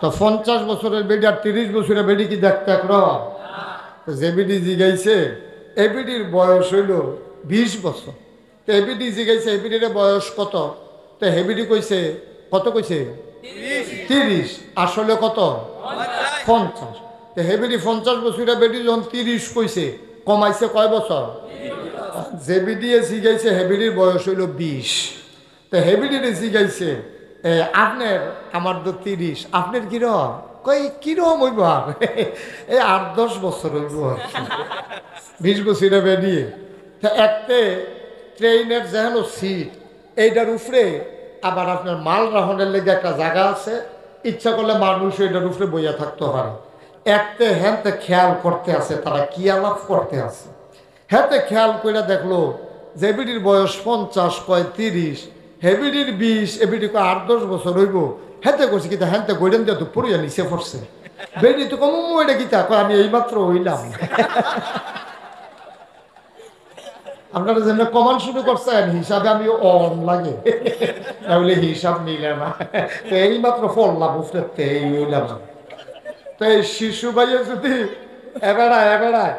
তো 50 বছরের বেডি আর 30 বছরের বেডি কি দেখতে একরকম? তো যে বিডি জিগাইছে এবিডির বয়স হইল 20 বছর। তো এবিডি জিগাইছে এবিডির বয়স কত? তো হেবিডি কইছে কত? কইছে 30। আসলে কত? 50। তো হেবিডি 50 বছরের বেডি যখন 30 কইছে, কমাইছে কয় বছর? যে বিডিয়ে জিগাইছে হেবিডির বয়স হইল 20। তো হেবিডিরে জিগাইছে আপনার, আমার তো 30, আপনার কিরম? কই কিরম হইব আর এই 8-10 বছর হইব আর কি। 20 বছরে বেরিয়ে তা একতে ট্রেনের যেন সিট এইটার উপরে আবার আপনার মাল রাহনের লেগে একটা জায়গা আছে, ইচ্ছা করলে মানুষ এইটার উপরে বইয়া থাকতে পারে। একতে হ্যাঁতে খেয়াল করতে আছে তারা কি আলাপ করতে আছে। হ্যাঁতে খেয়াল করে দেখলো যে এবিডির বয়স 50, কয় 30, হেবিডির 20, এবিডি কয় 8-10 বছর হইব। হ্যাঁতে করছে কিন্তু হ্যাঁতে গৈডেন দিয়ে তো পড়িয়া নিচে পড়ছে। বেডি তো কম এটা গীতা কয় আমি এইমাত্র হইলাম। আপনারা যেন কমান শুরু করছেন হিসাবে আমি অন লাগে বলে হিসাব মিলে না, তো এইমাত্র পড়লাম উফরে এই হইলাম। তো এই শিশু ভাইয়ে যদি এবেড়ায়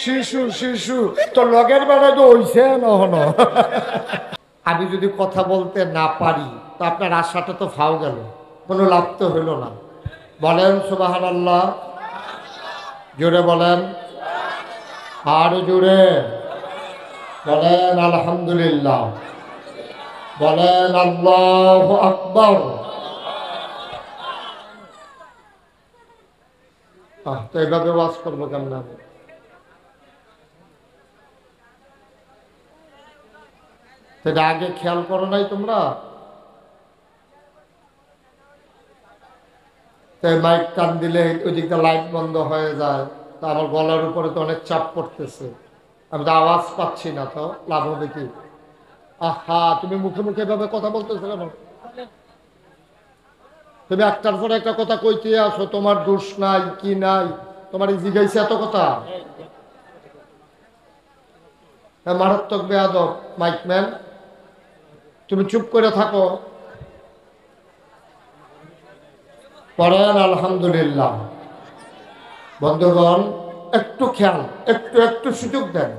শিশু শিশু তো লগের বেড়ায় তো হইছে নহন। আমি যদি কথা বলতে না পারি তো আপনার আশাটা তো ফাও গেল, কোনো লাভ তো হইল না। বলেন সুবহানাল্লাহ, জোরে বলেন, আর জোরে বলেন আলহামদুলিল্লাহ, বলেন আল্লাহু আকবার। তো এইভাবে ওয়াজ করবো কেমন? সেটা আগে খেয়াল করো নাই তোমরা? তাই মাইক টান দিলে ওই দিকটা লাইট বন্ধ হয়ে যায়, তা আমার গলার উপরে তো অনেক চাপ পড়তেছে, আমি তো আওয়াজ পাচ্ছি না, তো লাভ হবে কি? আহা, তুমি মুখে মুখে এভাবে কথা বলতেছো কেন? তুমি একটার পর একটা কথা কইতে আসো, তোমার দোষ নাই কি নাই, তোমার এই জিগাইছে এত কথা। মারাত্মক বেয়াদব মাইকম্যান, তুমি চুপ করে থাকো। পড়েন আলহামদুলিল্লাহ। বন্ধুগণ, একটু খেয়াল, একটু সুযোগ দেন।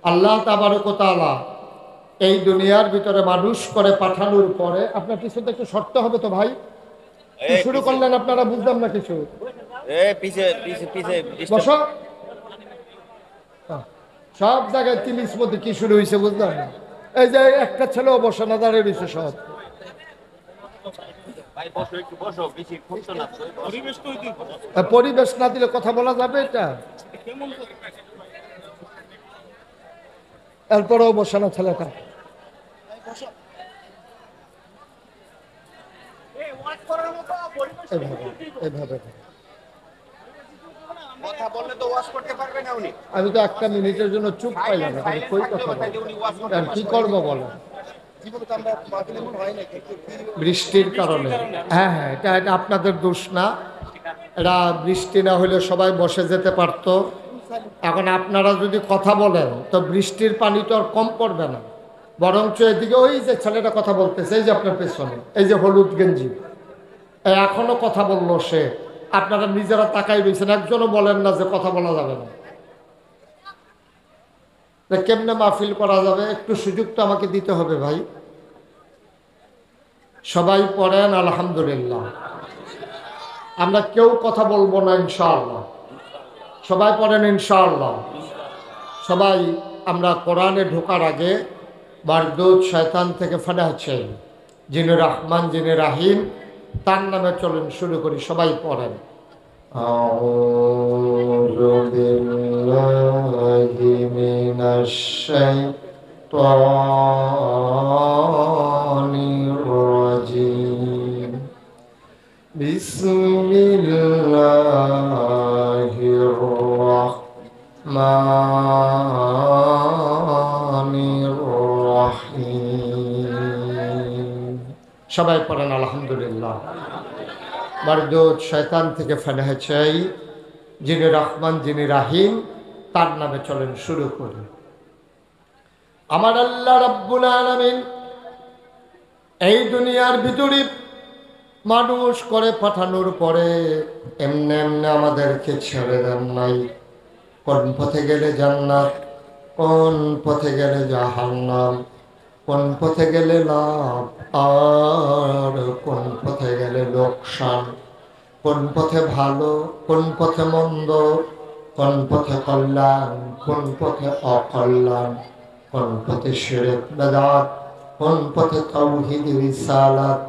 আল্লাহ তাবারক ওয়া তাআলা এই দুনিয়ার ভিতরে মানুষ করে পাঠানোর পরে আপনার পিছনে একটু শর্ত হবে তো ভাই, কি শুরু করলেন আপনারা? বুঝলাম না কিছু। বসো। সব জায়গায় তিলিস মধ্যে কি শুরু হয়েছে বুঝলাম না। এই যে একটা ছেলেও বসে না, দাঁড়িয়ে রয়েছে সব। পরিবেশ না দিলে কথা বলা যাবে এটা? এরপরেও বসে না ছেলেটা। এভাবে আমি তো একটা মিনিটের জন্য চুপ পাইলাম, কই কথা আর কি করবো বলো? বৃষ্টির কারণে। হ্যাঁ, এটা আপনাদের দোষ না, এটা বৃষ্টি না হলে সবাই বসে যেতে পারতো। এখন আপনারা যদি কথা বলেন তো বৃষ্টির পানি তো আর কম পড়বে না, বরঞ্চ এদিকে ওই যে ছেলেটা কথা বলতেছে, এই যে আপনার পেছনে এই যে হলুদ গেঞ্জি, এখনো কথা বললো সে। আপনারা নিজেরা তাকাই রয়েছেন, একজনও বলেন না যে কথা বলা যাবে না। কেমনে মাহফিল করা যাবে? একটু সুযোগ তো আমাকে দিতে হবে ভাই। সবাই পড়েন আলহামদুলিল্লাহ। আমরা কেউ কথা বলবো না ইনশাআল্লাহ। সবাই পড়েন ইনশাআল্লাহ। সবাই আমরা কোরআনে ঢোকার আগে মারদুদ শয়তান থেকে ফানা হচ্ছে, যিনি রহমান যিনি রাহিম, তার নামে চলুন শুরু করি। সবাই পড়েন আউযু বিল্লাহি মিনাশ শাইতানির রাজিম। বিসমিল্লাহির রাহমানির রাহিম। সবাই পড়েন আলহামদুলিল্লাহ। মারদুদ শয়তান থেকে ফানা চাই, যিনি রহমান যিনি রাহিম, তার নামে চলেন শুরু করি। আমার আল্লাহ রাব্বুল আলামিন এই দুনিয়ার ভিতরে মানুষ করে পাঠানোর পরে এমনি এমনি আমাদেরকে ছেড়ে দেন নাই। কোন পথে গেলে জান্নাত, কোন পথে গেলে জাহান্নাম, কোন পথে গেলে লাভ আর কোন পথে গেলে লোকসান, কোন পথে ভালো, কোন পথে মন্দ, কোন পথে কল্যাণ, কোন পথে অকল্যাণ, কোন পথে শিরক বেদাত, কোন পথে তাওহীদ রিসালাত,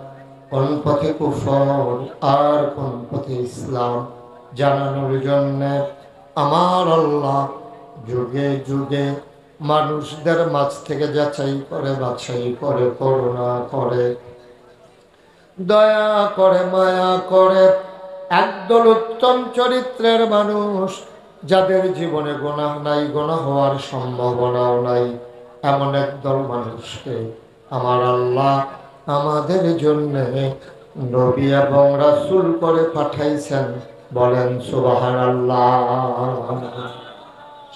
কোন পথে কুফর আর কোন পথে ইসলাম জানানোর জন্য আমার আল্লাহ যুগে যুগে মানুষদের মাঝ থেকে যাচাই করে বাছাই করে করুণা করে দয়া করে মায়া করে একদল উত্তম চরিত্রের মানুষ যাদের জীবনে গুনাহ নাই, গুনাহ হওয়ার সম্ভাবনাও নাই, এমন একদল মানুষকে আমার আল্লাহ আমাদের জন্য নবী এবং রাসূল করে পাঠাইছেন। বলেন সুবহানাল্লাহ।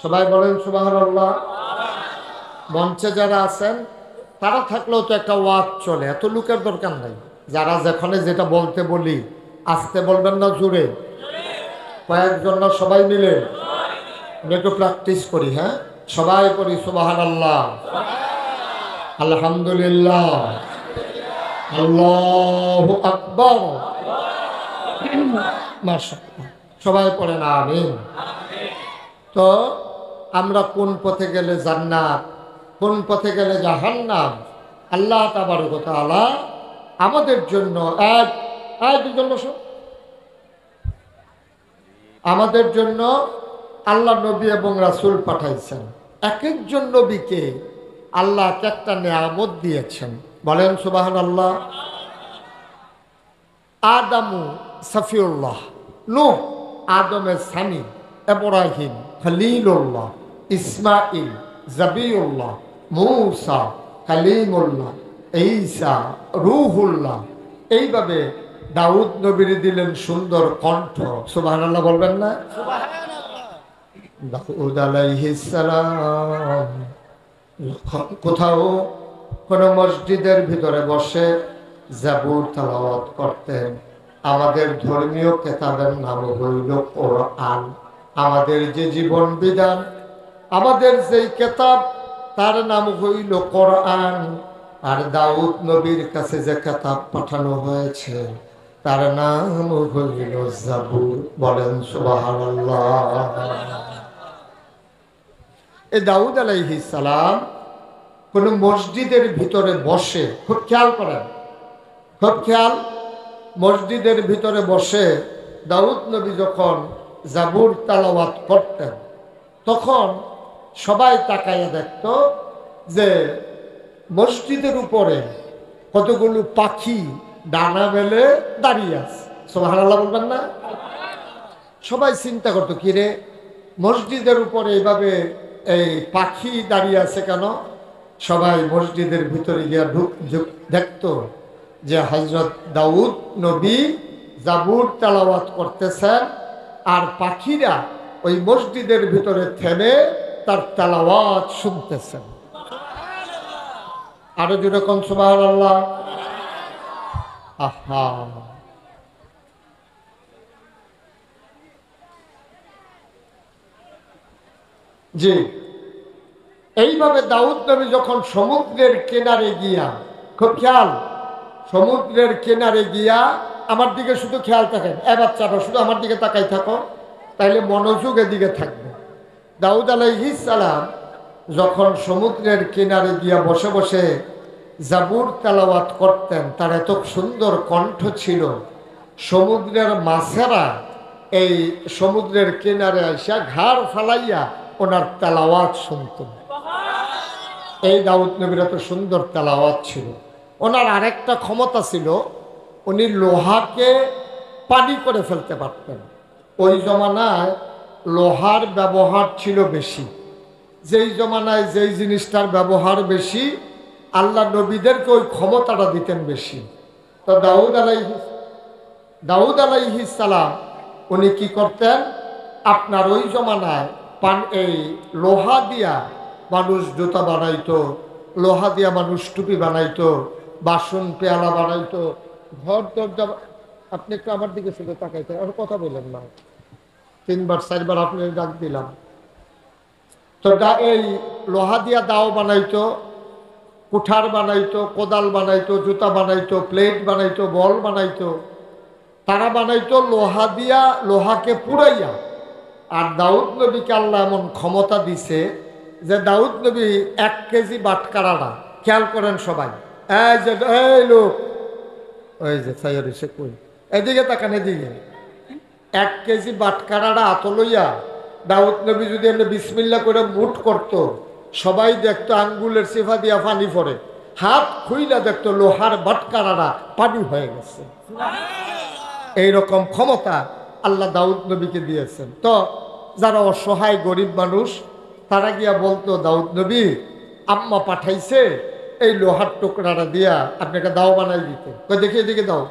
সবাই বলেন সুবহানাল্লাহ। মঞ্চে যারা আছেন তারা থাকলেও তো একটা ওয়াজ চলে, এত লোকের দরকার নাই। যারা যেখানে যেটা বলতে বলি আস্তে বলবেন না জোরে, কয়েকজন না সবাই মিলে একটু প্র্যাকটিস করি। হ্যাঁ, সবাই পড়ি সুবহানাল্লাহ, আলহামদুলিল্লাহ, আল্লাহু আকবার। মাশাআল্লাহ, সবাই পড়েন আমিন। তো আমরা কোন পথে গেলে জান্নাত, কোন পথে গেলে জাহান্নাম, আল্লাহ তাবারক ওয়া তাআলা আমাদের জন্য আমাদের জন্য আল্লাহ নবী এবং রাসূল পাঠাইছেন। এক একজন নবীকে আল্লাহ একটা নিয়ামত দিয়েছেন। বলেন সুবহানাল্লাহ। আদামু সফিউল্লাহ, নূহ আদমের স্বামী, ইব্রাহিম খলিলুল্লাহ, ইসমাইল জবিউল্লাহ, মূসা কালিমুল্লাহ, ঈসা রূহুল্লাহ। এইভাবে দাউদ নবীর দিলেন সুন্দর কণ্ঠ। সুবহানাল্লাহ বলবেন না? দাউদ আলাইহিস সালাম কোথাও কোন মসজিদের ভিতরে বসে জাবুর তেলাওয়াত করতেন। আমাদের ধর্মীয় কিতাবের নাম হইল কোরআন। আমাদের যে জীবন বিধান, আমাদের যেই কিতাব তার নাম হইল কোরআন। আর দাউদ নবীর কাছে যে কিতাব পাঠানো হয়েছে তার নাম হইল জাবুর। বলেন সুবহানাল্লাহ। এই দাউদ আলাইহিস সালাম কোন মসজিদের ভিতরে বসে, খুব খেয়াল করেন, খুব খেয়াল, মসজিদের ভিতরে বসে দাউদ নবী যখন জাবুর তেলাওয়াত করতেন তখন সবাই তাকাইয়া দেখত যে মসজিদের উপরে কতগুলো পাখি ডানা মেলে দাঁড়িয়ে আছে। সুবহানাল্লাহ বলবেন না? সবাই চিন্তা করতো কি রে, মসজিদের উপরে এইভাবে এই পাখি দাঁড়িয়ে আছে কেন? সবাই মসজিদের ভিতরে গিয়া দেখতো যে হযরত দাউদ নবী জাবুর তেলাওয়াত করতেছেন আর পাখিরা ওই মসজিদের ভিতরে থেমে তার তেলাওয়াত শুনতেছেন। আরো জোরে কোন সুবহানাল্লাহ। আহা, জি, এইভাবে দাউদ নবী যখন সমুদ্রের কিনারে গিয়া, খুব খেয়াল, সমুদ্রের কিনারে গিয়া, আমার দিকে শুধু খেয়াল থাকেন, বাচ্চারা শুধু আমার দিকে তাকাই থাকো, তাইলে মনোযোগ এদিকে থাকবে। দাউদ আলাইহিস সালাম যখন সমুদ্রের কিনারে গিয়া বসে বসে জাবুর তেলাওয়াত করতেন, তার এত সুন্দর কণ্ঠ ছিল, সমুদ্রের মাছেরা এই সমুদ্রের কিনারে আসা ঘাড় ফালাইয়া ওনার তেলাওয়াত শুনত। এই দাউদ নবীর এত সুন্দর তেলাওয়াত ছিল। ওনার আরেকটা ক্ষমতা ছিল, উনি লোহাকে পানি করে ফেলতে পারতেন। ওই জমানায় লোহার ব্যবহার ছিল বেশি। যেই জমানায় যেই জিনিসটার ব্যবহার বেশি, আল্লাহ নবীদেরকে ওই ক্ষমতাটা দিতেন বেশি। তো দাউদ আলাইহিস সালাম উনি কি করতেন, আপনার ওই জমানায় এই লোহা দিয়া মানুষ জুতা বানাইতো, লোহা দিয়া মানুষ টুপি বানাইতো, বাসন পেয়ালা বানাইতো, ঘর দরজা আপনি একটু আমার দিকে শুধু তাকাইতে, আর কথা বললেন না। 3বার 4বার আপনি ডাক দিলাম। তো এই লোহা দিয়া দাও বানাইতো, কুঠার বানাইতো, কোদাল বানাইতো, জুতা বানাইতো, প্লেট বানাইতো, বল বানাইতো। তারা বানাইতো লোহা দিয়া, লোহাকে পুড়াইয়া। আর দাউদ নবীকে আল্লাহ এমন ক্ষমতা দিছে যে দাউদ নবী 1 কেজি বাটকারাটা, খেয়াল করেন সবাই, এই যে এই লোক, ওই যে সাইয়ারিসে কই, এদিকে তাকান, এদিকে 1 কেজি বাটকারাটা হাত লইয়া দাউদ নবী যদি এমনি বিসমিল্লা করে মুঠ করত, সবাই দেখতো আঙ্গুলের সিফা দিয়া পানি পড়ে। হাত খুইলা দেখতো লোহার বাটকারাটা পানি হয়ে গেছে। এইরকম ক্ষমতা আল্লাহ দাউদ নবীকে দিয়েছেন। তো যারা অসহায় গরিব মানুষ, তারা গিয়া বলতো, দাউদ নবী আম্মা পাঠাইছে এই লোহার টুকরাটা দিয়া আপনাকে দাও বানাই দিতে। দেখি এদিকে দাও।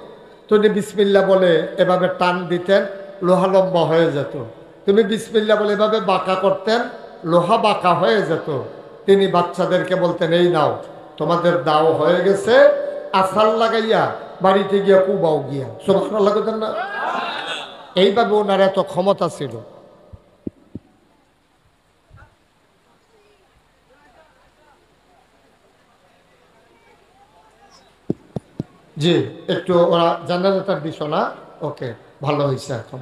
তুমি বিসমিল্লা বলে এভাবে টান দিতেন, লোহা লম্বা হয়ে যেত। তুমি বিসমিল্লা বলে এভাবে বাঁকা করতেন, লোহা বাঁকা হয়ে যেত। তিনি বাচ্চাদেরকে বলতেন, এই নাও তোমাদের দাও হয়ে গেছে, আসাল লাগাইয়া বাড়িতে গিয়া কুবাও গিয়া। সুবহানাল্লাহ বলেন না? এইভাবে ওনার এত ক্ষমতা ছিল। জি, একটু ওরা জেনারেটর দিছ না? ওকে, ভালো হয়েছে। এখন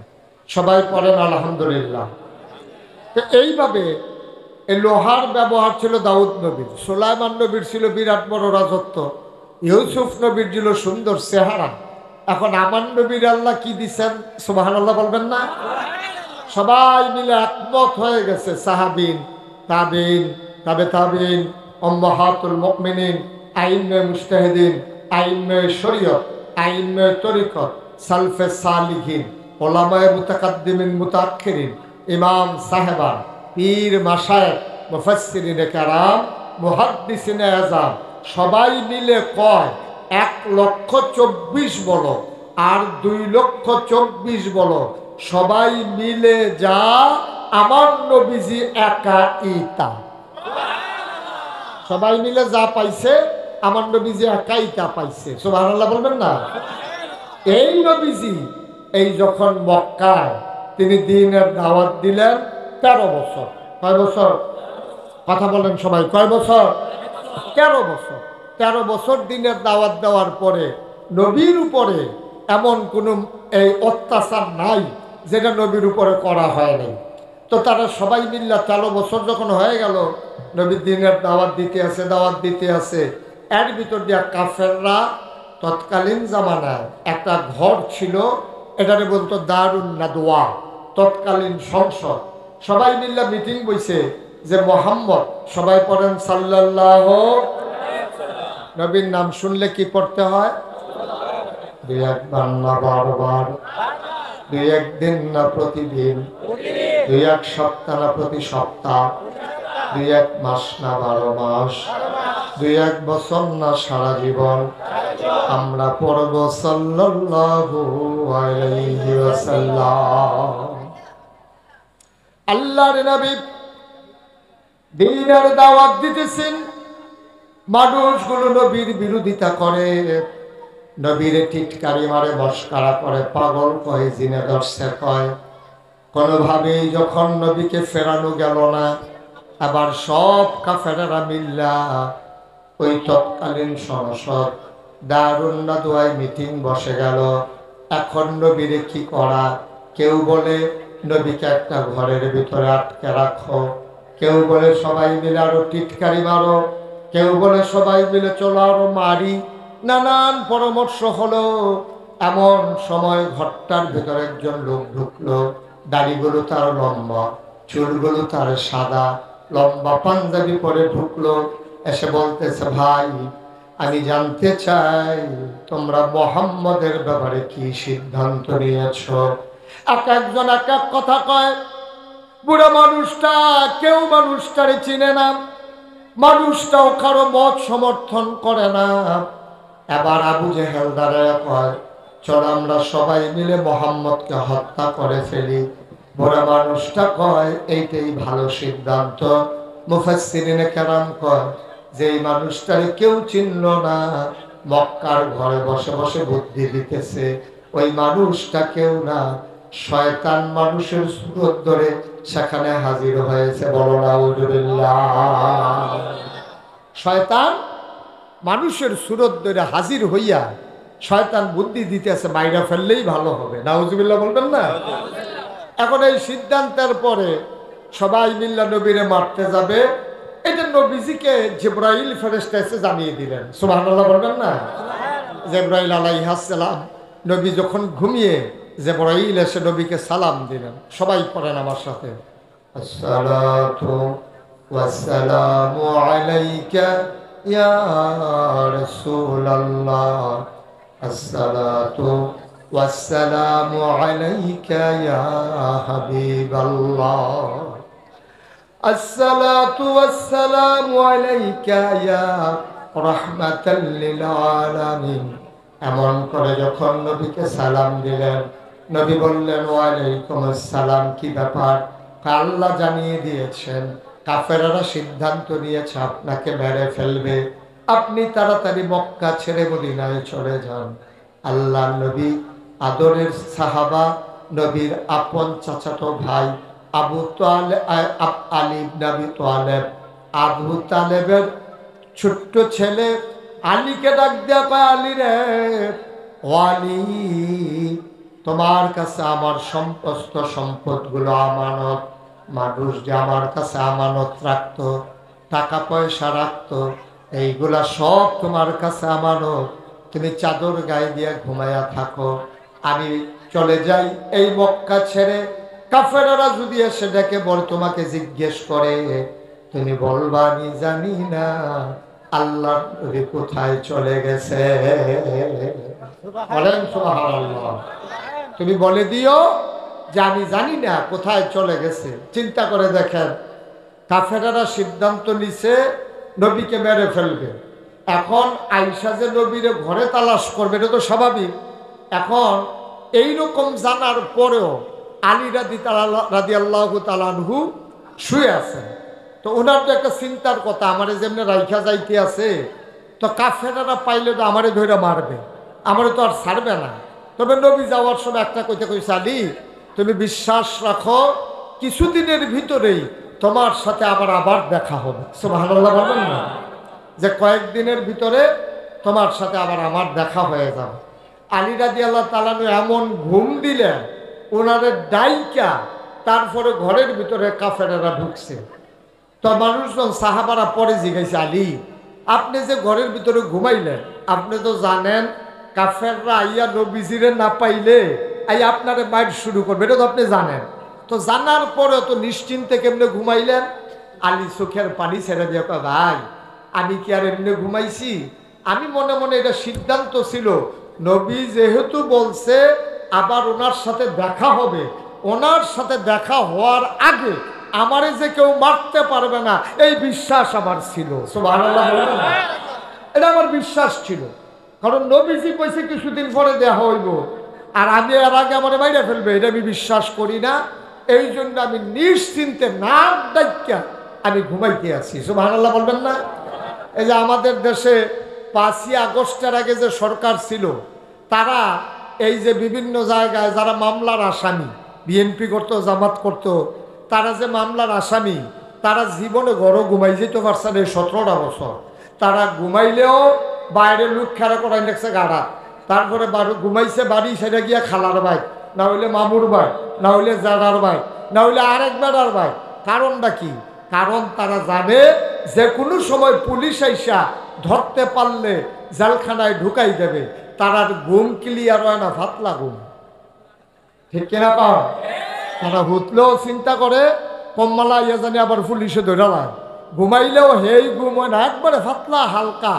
সবাই পড়েন আলহামদুলিল্লাহ। তো এইভাবে এই লোহার ব্যবহার ছিল দাউদ নবীর। সুলাইমান নবীর ছিল বিরাট বড় রাজত্ব। ইউসুফ নবীর ছিল সুন্দর চেহারা। এখন আমার নবীর আল্লাহ কি দিচ্ছেন? সুবহানাল্লাহ বলবেন না? সবাই মিলে একমত হয়ে গেছে, সাহাবিন, তাবিন, তাবে তাবিন, উম্মাহাতুল মুমিনিন, আইম্মে মুজতাহিদিন, আইম্মে শরীয়ত, আইম্মে তরিকত, সালফে সালিহিন, উলামায়ে মুতাকাদ্দিমিন মুতাআখিরিন, ইমাম সাহেবান, পীর মাশায়েখ, মুফাসসিরিনে কেরাম, মুহাদ্দিসিনে আযম, সবাই মিলে কয় 1,24,000 বলো আর 2,24,000 বলো, সবাই মিলে যা আমার নবীজি একা ইতা। সবাই মিলে যা পাইছে আমার নবীজি একাই তা পাইছে। সুবহানাল্লাহ বলবেন না? এই নবীজি এই যখন মক্কায় তিনি দ্বীনের দাওয়াত দিলেন 13 বছর। কয় বছর? কথা বলেন সবাই, কয় বছর? 13 বছর। 13 বছর দ্বীনের দাওয়াত দেওয়ার পরে নবীর উপরে এমন কোনো এই অত্যাচার নাই যেটা নবীর উপরে করা হয়নি। তো তারা সবাই মিল্লা 13 বছর যখন হয়ে গেল, নবীর দ্বীনের দাওয়াত দিতে আছে, দাওয়াত দিতে আছে। এর ভিতর দিয়া কাফেররা, তৎকালীন জামানায় একটা ঘর ছিল, এটাকে বলতো দারুন নাদওয়া, তৎকালীন সংসদ। সবাই মিল্লা মিটিং বইছে যে মোহাম্মদ, সবাই পড়েন সাল্লাল্লাহু, নবীর নাম শুনলে কি পড়তে হয়? 2-1 না বারবার, 2-1 দিন না প্রতিদিন, 2-1 সপ্তাহ না প্রতি সপ্তাহ, 2-1 মাস না 12 মাস, 2-1 বছর না সারা জীবন আমরা পড়ব সাল্লাল্লাহু আলাইহি ওয়াসাল্লাম। আল্লাহর নবী দ্বীনের দাওয়াত দিতেছেন, মানুষগুলো নবীর বিরোধিতা করে, নবীর টিটকারি মারে, মস্কারা করে, পাগল কয়, জিনে দর্শে কয়। কোনোভাবেই যখন নবীকে ফেরানো গেল না, আবার সব কাফেরেরা মিল্লা ওই তৎকালীন সংসদ দারুন নাদওয়ায় মিটিং বসে গেল। এখন নবীরে কি করা? কেউ বলে নবীকে একটা ঘরের ভিতরে আটকে রাখো, কেউ বলে সবাই মিলে আরো টিটকারি মারো, কেউ বলে সবাই মিলে চলো আরো মারি। নানান পরামর্শ হলো। এমন সময় ঘরটার ভেতরে একজন লোক ঢুকলো, দাড়িগুলো তার লম্বা, চুলগুলো তার সাদা, লম্বা পাঞ্জাবি পরে ঢুকলো। এসে বলতেছে, ভাই আমি জানতে চাই তোমরা মুহাম্মদের ব্যাপারে কি সিদ্ধান্ত নিয়েছো? এক একজন এক এক কথা কয়। বুড়া মানুষটা কেউ মানুষটারে চিনে না, মানুষটাও কারো মত সমর্থন করে না। এবার আবু জেহেল দাঁড়ায় কয়, চল আমরা সবাই মিলে মুহাম্মদকে হত্যা করে ফেলি। বুড়া মানুষটা কয়, এইটাই ভালো সিদ্ধান্ত। মুফাসসিরিনে কেরাম কয়, যেই মানুষটারে কেউ চিনল না, মক্কার ঘরে বসে বসে বুদ্ধি দিতেছে, ওই মানুষটা কেউ না, শয়তান মানুষের সুরত ধরে সেখানে হাজির হয়েছে। বলো নাউজুবিল্লাহ। শয়তান মানুষের সুরত ধরে হাজির হইয়া শয়তান বুদ্ধি দিতেছে মাইরা ফেললেই ভালো হবে। নাউজুবিল্লাহ বলবেন না? এখন এই সিদ্ধান্তের পরে সবাই মিল্লা নবীরে মারতে যাবে। এটা নবীজিকে জিবরাইল ফেরেশতা এসে জানিয়ে দিলেন। সুবহানাল্লাহ বলবেন না? জিবরাইল আলাইহিস সালাম নবী যখন ঘুমিয়ে, জিবরাইল এসে নবীকে সালাম দিলেন। সবাই পড়েন আমার সাথে, আসসালাতু ওয়াসসালামু আলাইকা ইয়া রাসূলুল্লাহ, আসসালাতু ওয়াসসালামু আলাইকা ইয়া হাবিবাল্লাহ, আসসালাতু ওয়াসসালামু আলাইকা ইয়া রাহমাতাল লিল আলামিন। এমন করে যখন নবীকে সালাম দিলেন, নবী বললেন ওয়ালাইকুম আসসালাম। কি ব্যাপার? আল্লাহ জানিয়ে দিয়েছেন কাফেররা সিদ্ধান্ত নিয়েছে আপনাকে মেরে ফেলবে, আপনি তাড়াতাড়ি মক্কা ছেড়ে মদিনায় চলে যান। আল্লাহ নবী আদরের সাহাবা, নবীর আপন চাচাতো ভাই আবু তালেব, আলী ইবনে আবি তালেব, আবু তালেবের ছোট্ট ছেলে আলীকে ডাক দেয়া কয়, আলী রে, ও আলী, তোমার কাছে আমার সমস্ত সম্পদগুলো আমানত। মানুষ যে আমার কাছে আমানত রাখতো, টাকা পয়সা রাখতো, এইগুলা সব তোমার কাছে আমানত। তুমি চাদর গায়ে দিয়ে ঘুমায়া থাকো, আমি চলে যাই এই মক্কা ছেড়ে। কাফেররা যদি এসে ডেকে বল তোমাকে জিজ্ঞেস করে, তুমি বলবা আমি জানি না আল্লাহর নবী কোথায় চলে গেছে। বলেন সুবহানাল্লাহ। তুমি বলে দিও যে আমি জানি না কোথায় চলে গেছে। চিন্তা করে দেখেন, কাফেররা সিদ্ধান্ত নিছে নবীকে মেরে ফেলবে। এখন আয়েশা যে নবীরে ঘরে তালাশ করবে, এটা তো স্বাভাবিক। এখন এইরকম জানার পরেও আলী রাদিয়াল্লাহু তাআলা আনহু শুয়ে আছেন। তো ওনার তো একটা চিন্তার কথা, আমারে যেমনি রাইখা যাইতে আছে, তো কাফেররা পাইলে তো আমারে ধরে মারবে, আমারে তো আর ছাড়বে না। তবে নবী যাওয়ার সময় একটা কইতে কইছে, আলী তুমি বিশ্বাস রাখো, কিছুদিনের ভিতরেই তোমার সাথে আবার দেখা হবে। সুবহানাল্লাহ বলবেন না? যে কয়েকদিনের ভিতরে তোমার সাথে আবার আমার দেখা হয়ে যাবে। আলী রাদিয়াল্লাহু তাআলা এমন ঘুম দিলেন, ওনারে ডাইকা তারপরে ঘরের ভিতরে কাফেররা ঢুকছে। তো মানুষজন সাহাবারা পরে জিজ্ঞাসা, আলী আপনি যে ঘরের ভিতরে ঘুমাইলেন, আপনি তো জানেন কাফেররা আইয়া নবীজিরে না পাইলে আপনারে মাইর শুরু করবে, এটা তো আপনি জানেন। তো জানার পরে তো নিশ্চিন্তে কেমনে ঘুমাইলেন? আলী চোখের পানি ছেড়ে দিয়ে কয়, ভাই আমি কি আর এমনি ঘুমাইছি? আমি মনে মনে এটা সিদ্ধান্ত ছিল, নবী যেহেতু বলছে আবার ওনার সাথে দেখা হবে, ওনার সাথে দেখা হওয়ার আগে আমারে যে কেউ মারতে পারবে না এই বিশ্বাস আমার ছিল। সুবহানাল্লাহ। এটা আমার বিশ্বাস ছিল, কারণ নবীজি কইছে কিছুদিন পরে দেখা হইব, আর আমি এর আগে আমার মাইরা ফেলবে, এটা আমি বিশ্বাস করি না। এই জন্য আমি নিশ্চিন্তে নাক ডাক্কা আমি ঘুমাইতে আছি। সুবহানাল্লাহ বলবেন না? এই যে আমাদের দেশে 5ই আগস্টের আগে যে সরকার ছিল, তারা এই যে বিভিন্ন জায়গায় যারা মামলার আসামি, বিএনপি করতো, জামাত করতো, তারা যে মামলার আসামি, তারা জীবনে ঘরও ঘুমাই যেতে পারছে না। 17টা বছর তারা ঘুমাইলেও বাইরের লোক খেলা করাই দেখছে গাড়া, তারপরে ঘুমাইছে বাড়ি, সেটা গিয়া খালার ভাই, না হইলে মামুর ভাই, না হইলে জাড়ার ভাই, না হইলে আরেক বেড়ার ভাই। কারণটা কি? কারণ তারা জানে যে কোনো সময় পুলিশ আইসা ধরতে পারলে জেলখানায় ঢুকাই দেবে। তারা ঘুম ক্লিয়ার হয় না, ফাতলা ঘুম, ঠিক কিনা পাও? তারা হুতলেও চিন্তা করে কম্মালা ইয়া জানি আবার পুলিশে ধরে লায়, ঘুমাইলেও হেই ঘুম হয় না, একবারে ফাতলা হালকা।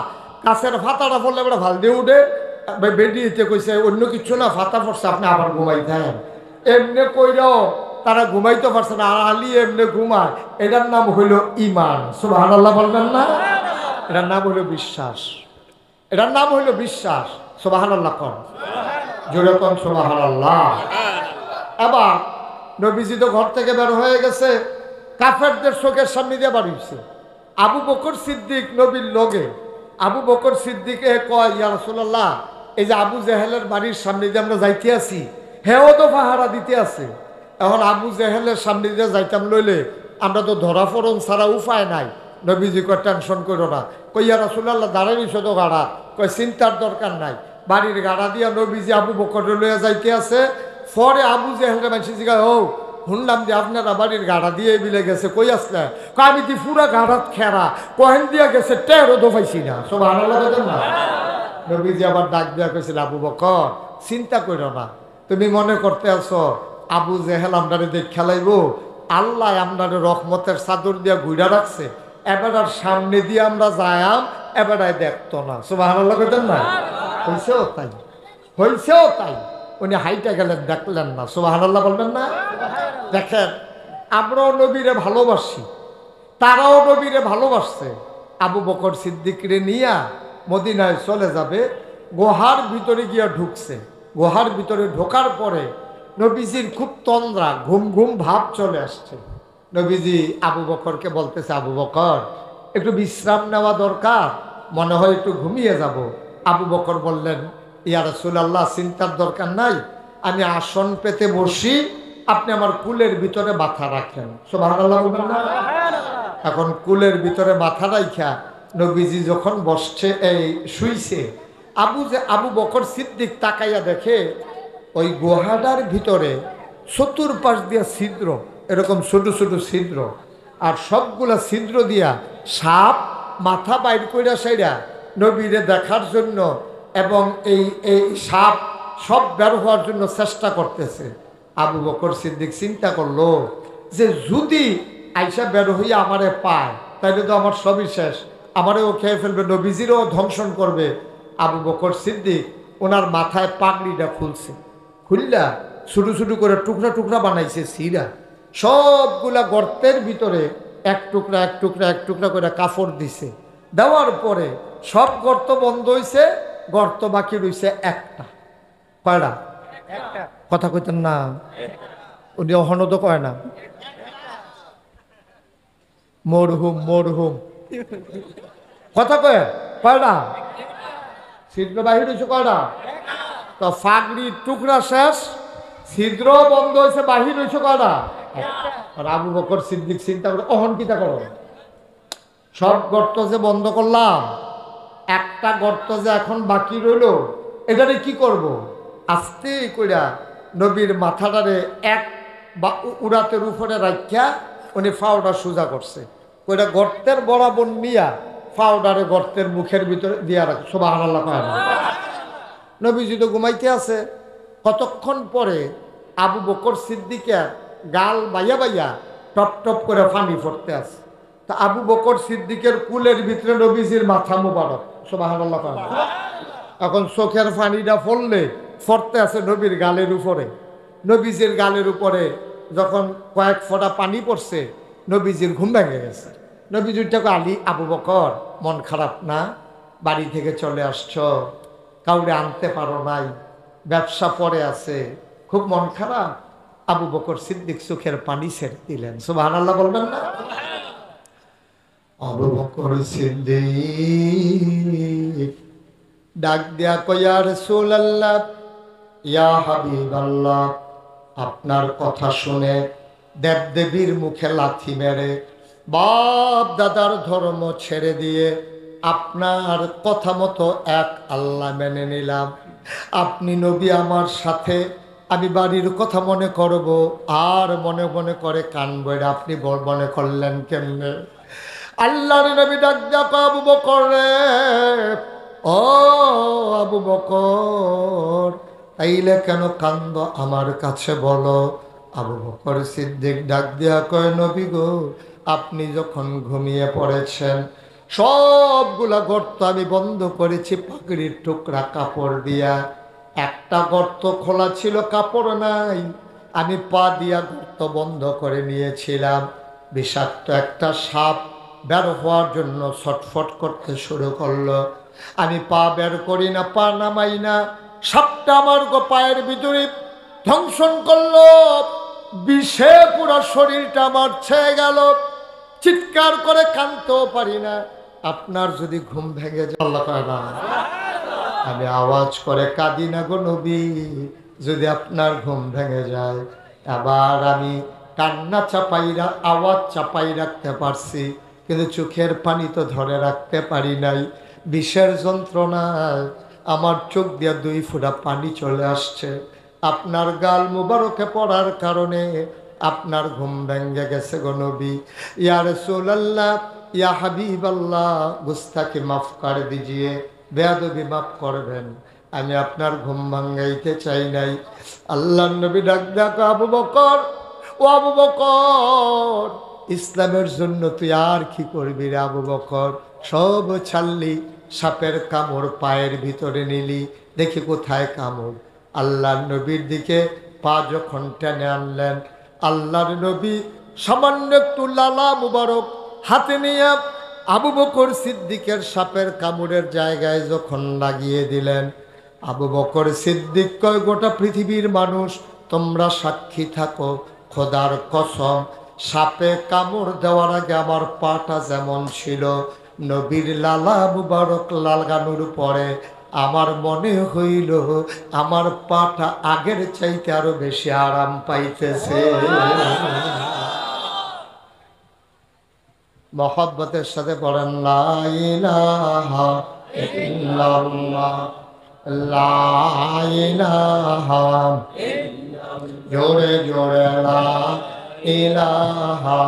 কাছের ফাতাটা পড়লে এবারে ভাল দিয়ে উঠে বেরিয়েতে কইছে অন্য কিছু না, ফাতা পড়ছে আপনি আবার ঘুমাইতেন। এমনি কইরাও তারা ঘুমাইতে পারছে না, আর আলী এমনি ঘুমায়। এটার নাম হইল ইমান। সুবহানাল্লাহ বলবেন না? এটার নাম হইল বিশ্বাস, এটার নাম হইল বিশ্বাস। সুবহানাল্লাহ কর, জোরে কোন সুবহানাল্লাহ। এবার নবীজি তো ঘর থেকে বের হয়ে গেছে, কাফেরদের চোখের সামনে দিয়ে বাড়িয়েছে। আবু বকর সিদ্দিক নবীর লগে, আবু বকর সিদ্দিকে কয়, ইয়া রাসূলুল্লাহ এই যে আবু জেহেলের বাড়ির সামনে যে আমরা যাইতে আছি, হেও তো পাহারা দিতে আছে। এখন আবু জেহেলের সামনে দিয়ে যাইতাম লইলে আমরা তো ধরা ফরন ছাড়া উপায় নাই। নবীজি কয় টেনশন করো না, কইয়া রাসূলুল্লাহ দাঁড়াই রইছো তো গাড়া, কয় চিন্তার দরকার নাই। বাড়ির গাড়া দিয়া নবীজি আবু বকর লইয়া যাইতে আছে। পরে আবু জেহেলের মানুষ জিজ্ঞাসা, ও শুনলাম যে আপনারা বাড়ির গাড়া দিয়ে বিলে গেছে, কই আসলে? আমি কি পুরা গাড়াত খেরা কহেন দিয়া গেছে, টেরো তো পাইছি না। সব আনাল্লাহ না। নবীজি আবার ডাক দিয়া কইছিল, আবু বকর চিন্তা করো না, তুমি মনে করতে আছো আবু জেহেল আমরারে দেখ খেলাইব? আল্লাহ আমরারে রহমতের চাদর দিয়া ঘুরা রাখছে, এবার আর সামনে দিয়ে আমরা যায়াম, এবারে দেখতো না। সুবহানাল্লাহ কইতেন না? হইছেও তাই, হইছেও তাই। উনি হাইটা গেলেন, দেখলেন না। সুবহানাল্লাহ বলবেন না? দেখেন, আমরাও নবীরে ভালোবাসি, তারাও নবীরে ভালোবাসছে। আবু বকর সিদ্দিকরে নিয়া মদিনায় চলে যাবে, গুহার ভিতরে গিয়া ঢুকছে। গুহার ভিতরে ঢোকার পরে নবীজির খুব তন্দ্রা, ঘুম ঘুম ভাব চলে আসছে। নবীজি আবু বকরকে বলতেছে, আবু বকর একটু বিশ্রাম নেওয়া দরকার, মনে হয় একটু ঘুমিয়ে যাব। আবু বকর বললেন, ইয়া রাসূলুল্লাহ চিন্তার দরকার নাই, আমি আসন পেতে বসি, আপনি আমার কুলের ভিতরে মাথা রাখেন। সুবহানাল্লাহ বলবেন না? এখন কুলের ভিতরে মাথা রাখা নবীজি যখন বসছে, এই শুইছে, আবু বকর সিদ্দিক তাকাইয়া দেখে ওই গুহাটার ভিতরে চতুর্পাশ দিয়া ছিদ্র, এরকম ছোট ছোট ছিদ্র, আর সবগুলা ছিদ্র দিয়া সাপ মাথা বাইর কইরা সাইরা নবীরে দেখার জন্য, এবং এই সাপ সব বের হওয়ার জন্য চেষ্টা করতেছে। আবু বকর সিদ্দিক চিন্তা করলো যে যদি আইসা বের হইয়া আমারে পায় তাইলে তো আমার সবই শেষ, আমারেও খেয়ে ফেলবে, নবীজিরও ধ্বংসন করবে। আবু বকর সিদ্দিক ওনার মাথায় পাগড়িটা খুলছে, খুললা ছোটো ছোটো করে টুকরা টুকরা বানাইছে সিরা, সবগুলা গর্তের ভিতরে এক টুকরা এক টুকরা এক টুকরা করে কাপড় দিছে। দেওয়ার পরে সব গর্ত বন্ধ হয়েছে, গর্ত বাকি রয়েছে একটা। কয়টা? কথা কইতেন না, উনি অহনদ কয় না, মরহুম মরহুম কথা কয়। কয়টা ছিদ্র বাহির হয়েছে? কয়টা? তো ফাগড়ির টুকরা শেষ, ছিদ্র বন্ধ হয়েছে, বাহির হয়েছে কয়টা? আর আবু বকর সিদ্দিক চিন্তা করে, অহন কিতা করো, সব গর্ত যে বন্ধ করলাম, একটা গর্ত যে এখন বাকি রইল, এটারে কি করব? আস্তে কইরা নবীর মাথাটারে এক উড়াতের উপরে রাখিয়া উনি ফাওটা সোজা করছে, ওইটা গর্তের বরাবর নিয়া ফাওডারে গর্তের মুখের ভিতরে দিয়া রাখে। সুবহানাল্লাহ। নবীজি তো ঘুমাইতে আছে। কতক্ষণ পরে আবু বকর সিদ্দিকের গাল বাইয়া বাইয়া টপ টপ করে পানি পড়তে আছে। তা আবু বকর সিদ্দিকের কুলের ভিতরে নবীজির মাথা মুবারক। সুবহানাল্লাহ। এখন চোখের পানিটা পড়লে পড়তে আছে নবীর গালের উপরে। নবীজির গালের উপরে যখন কয়েক ফোঁটা পানি পড়ছে, নবীজির ঘুম ভেঙে গেছে। নবীজিটাকে, আলী আবু বকর মন খারাপ না? বাড়ি থেকে চলে আসছ, কাউরে আনতে পারো নাই, ব্যবসা পড়ে আছে, খুব মন খারাপ? আবু বকর সিদ্দিক চোখের পানি ছেড়ে দিলেন। সুবহানাল্লাহ বলবেন না? আবু বকর সিদ্দিক ডাক দিয়া কয়, ইয়া রাসূলুল্লাহ, ইয়া হাবিবাল্লাহ, আপনার কথা শুনে দেবদেবীর মুখে লাথি মেরে বাপ দাদার ধর্ম ছেড়ে দিয়ে আপনার কথা মতো এক আল্লাহ মেনে নিলাম। আপনি নবী আমার সাথে, আমি বাড়ির কথা মনে করব আর মনে মনে করে কানবো, আপনি মনে করলেন কেমনে? আল্লাহর নবী ডাক দিয়া কয়, আবু বকর রে, ও আবু বকর, তাইলে কেন কান্দ আমার কাছে বলো। আবু বকর সিদ্দিক ডাক দিয়া কয়, নবী গো, আপনি যখন ঘুমিয়ে পড়েছেন, সবগুলা গর্ত আমি বন্ধ করেছি পাগড়ির টুকরা কাপড় দিয়া। একটা গর্ত খোলা ছিল, কাপড় নাই, আমি পা দিয়া গর্ত বন্ধ করে নিয়েছিলাম। বিষাক্ত একটা সাপ বের হওয়ার জন্য ছটফট করতে শুরু করলো। আমি পা বের করি না, পা নামাই না, সাপটা আমার পায়ের ভিতরে ধ্বংসন করলো, বিষে পুরো শরীরটা আমার ছেয়ে গেল, চিৎকার করে কাঁদতেও পারি না। আপনার যদি ঘুম ভেঙে যায়, আল্লাহ পায় না, আমি আওয়াজ করে কাঁদি না গো নবী, যদি আপনার ঘুম ভেঙে যায়। আবার আমি কান্না আওয়াজ চাপাই রাখতে পারছি, কিন্তু চোখের পানি তো ধরে রাখতে পারি নাই। বিষের যন্ত্রণায় আমার চোখ দিয়ে 2 ফোঁটা পানি চলে আসছে। আপনার গাল মুবারকে পড়ার কারণে আপনার ঘুম ভেঙে গেছে গো নবী। ইয়া রাসূলুল্লাহ, ইয়া হাবিবাল্লাহ, গুস্তাখি মাফ করে দিজিয়ে, বেয়াদবি মাফ করবেন, আমি আপনার ঘুম ভাঙ্গাইতে চাই নাই। আল্লাহ নবী ডাক ডাক, আবু বকর, ও আবু বকর, ইসলামের জন্য তুই আর কি করবি রে আবু বকর? সব ছাড়লি, সাপের কামড় পায়ের ভিতরে নিলি, দেখি কোথায় কামড়। আল্লাহর নবীর দিকে পা যখন টেনে আনলেন, আল্লাহর নবী সামান্য একটু লালা মুবারক হাতে নিয়ে আবু বকর সিদ্দিকের সাপের কামড়ের জায়গায় যখন লাগিয়ে দিলেন, আবু বকর সিদ্দিক কয়, গোটা পৃথিবীর মানুষ তোমরা সাক্ষী থাকো, খোদার কসম, সাপে কামড় দেওয়ার আগে আমার পাটা যেমন ছিল, নবীর লালা মুবারক লাগানোর পরে আমার মনে হইল আমার পাটা আগের চাইতে আরো বেশি আরাম পাইতেছে। মহব্বতের সাথে পড়েন, লা ইলাহা ইল্লাল্লাহ, লা ইলাহা, জোরে জোরে লা ইলাহা,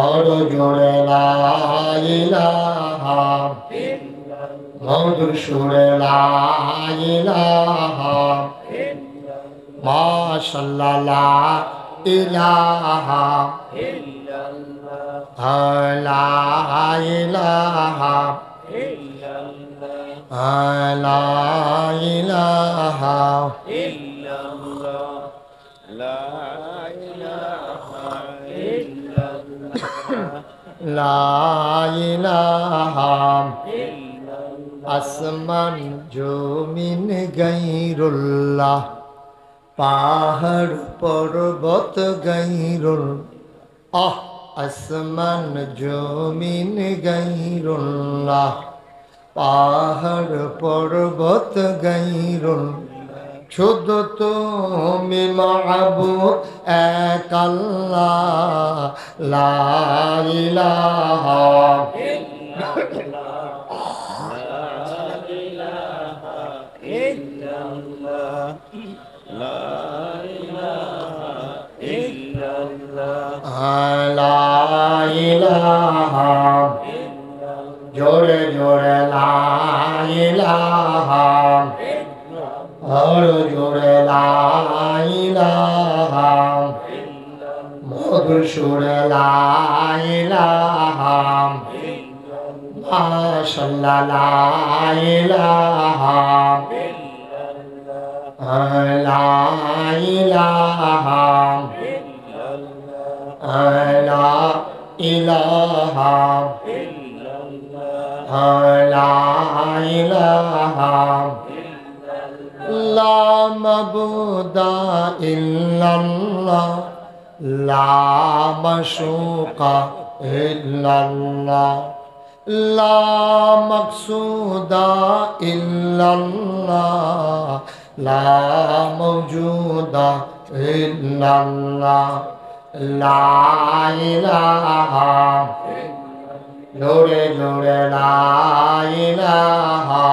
আরো জোরে লা ইলাহা, মধুর সুরে লা ইলাহা, মাশাআল্লাহ লা ইলাহা, লা ইলাহা, লা ইলাহা, লা ইলাহা, আসমান জমিন গায়রুল্লাহ, পাহাড় পর্বত গায়রুল্লাহ, আসমান জমিন গায়রুল্লাহ, পাহাড় পর্বত গায়রুল্লাহ, শুধু তুমি মাহবুব এক আল্লাহ, লা ইলাহা লা ইলাহা, জোরে জোরে লা ইলাহা, আরো জোরে লা ইলাহা, মধুর সুরে লা ইলাহা, মাশাআল্লাহ লা ইলাহা, লা ইলাহা, লা ইলাহা, লা ইলাহা, লা মাবুদা ইল্লাল্লাহ, লা মাশুকা ইল্লাল্লাহ, লা মাকসুদা ইল্লাল্লাহ, লা মাওজুদা ইল্লাল্লাহ, লা ইলাহা, জোরে জোরে লা ইলাহা,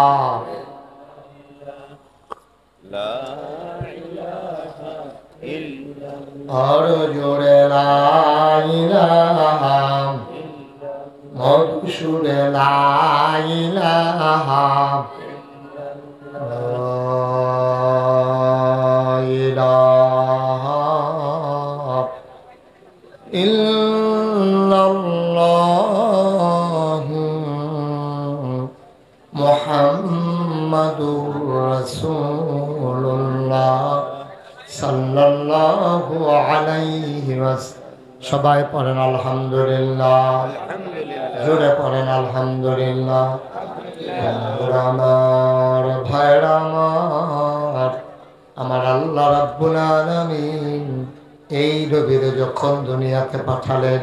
আর জোরে লা ইলাহা, মধুর সুরে লা ইলাহা, লা ইলাহা ইল্লাল্লাহ, মুহাম্মাদুর রাসূলুল্লাহ সাল্লাল্লাহু আলাইহি ওয়াসাল্লাম। সবাই পড়েন আলহামদুলিল্লাহ, জোরে পড়েন আলহামদুলিল্লাহ। আমার ভাইরা আমার আল্লাহ রাব্বুল আলামিন এই নবীরে যখন দুনিয়াতে পাঠালেন,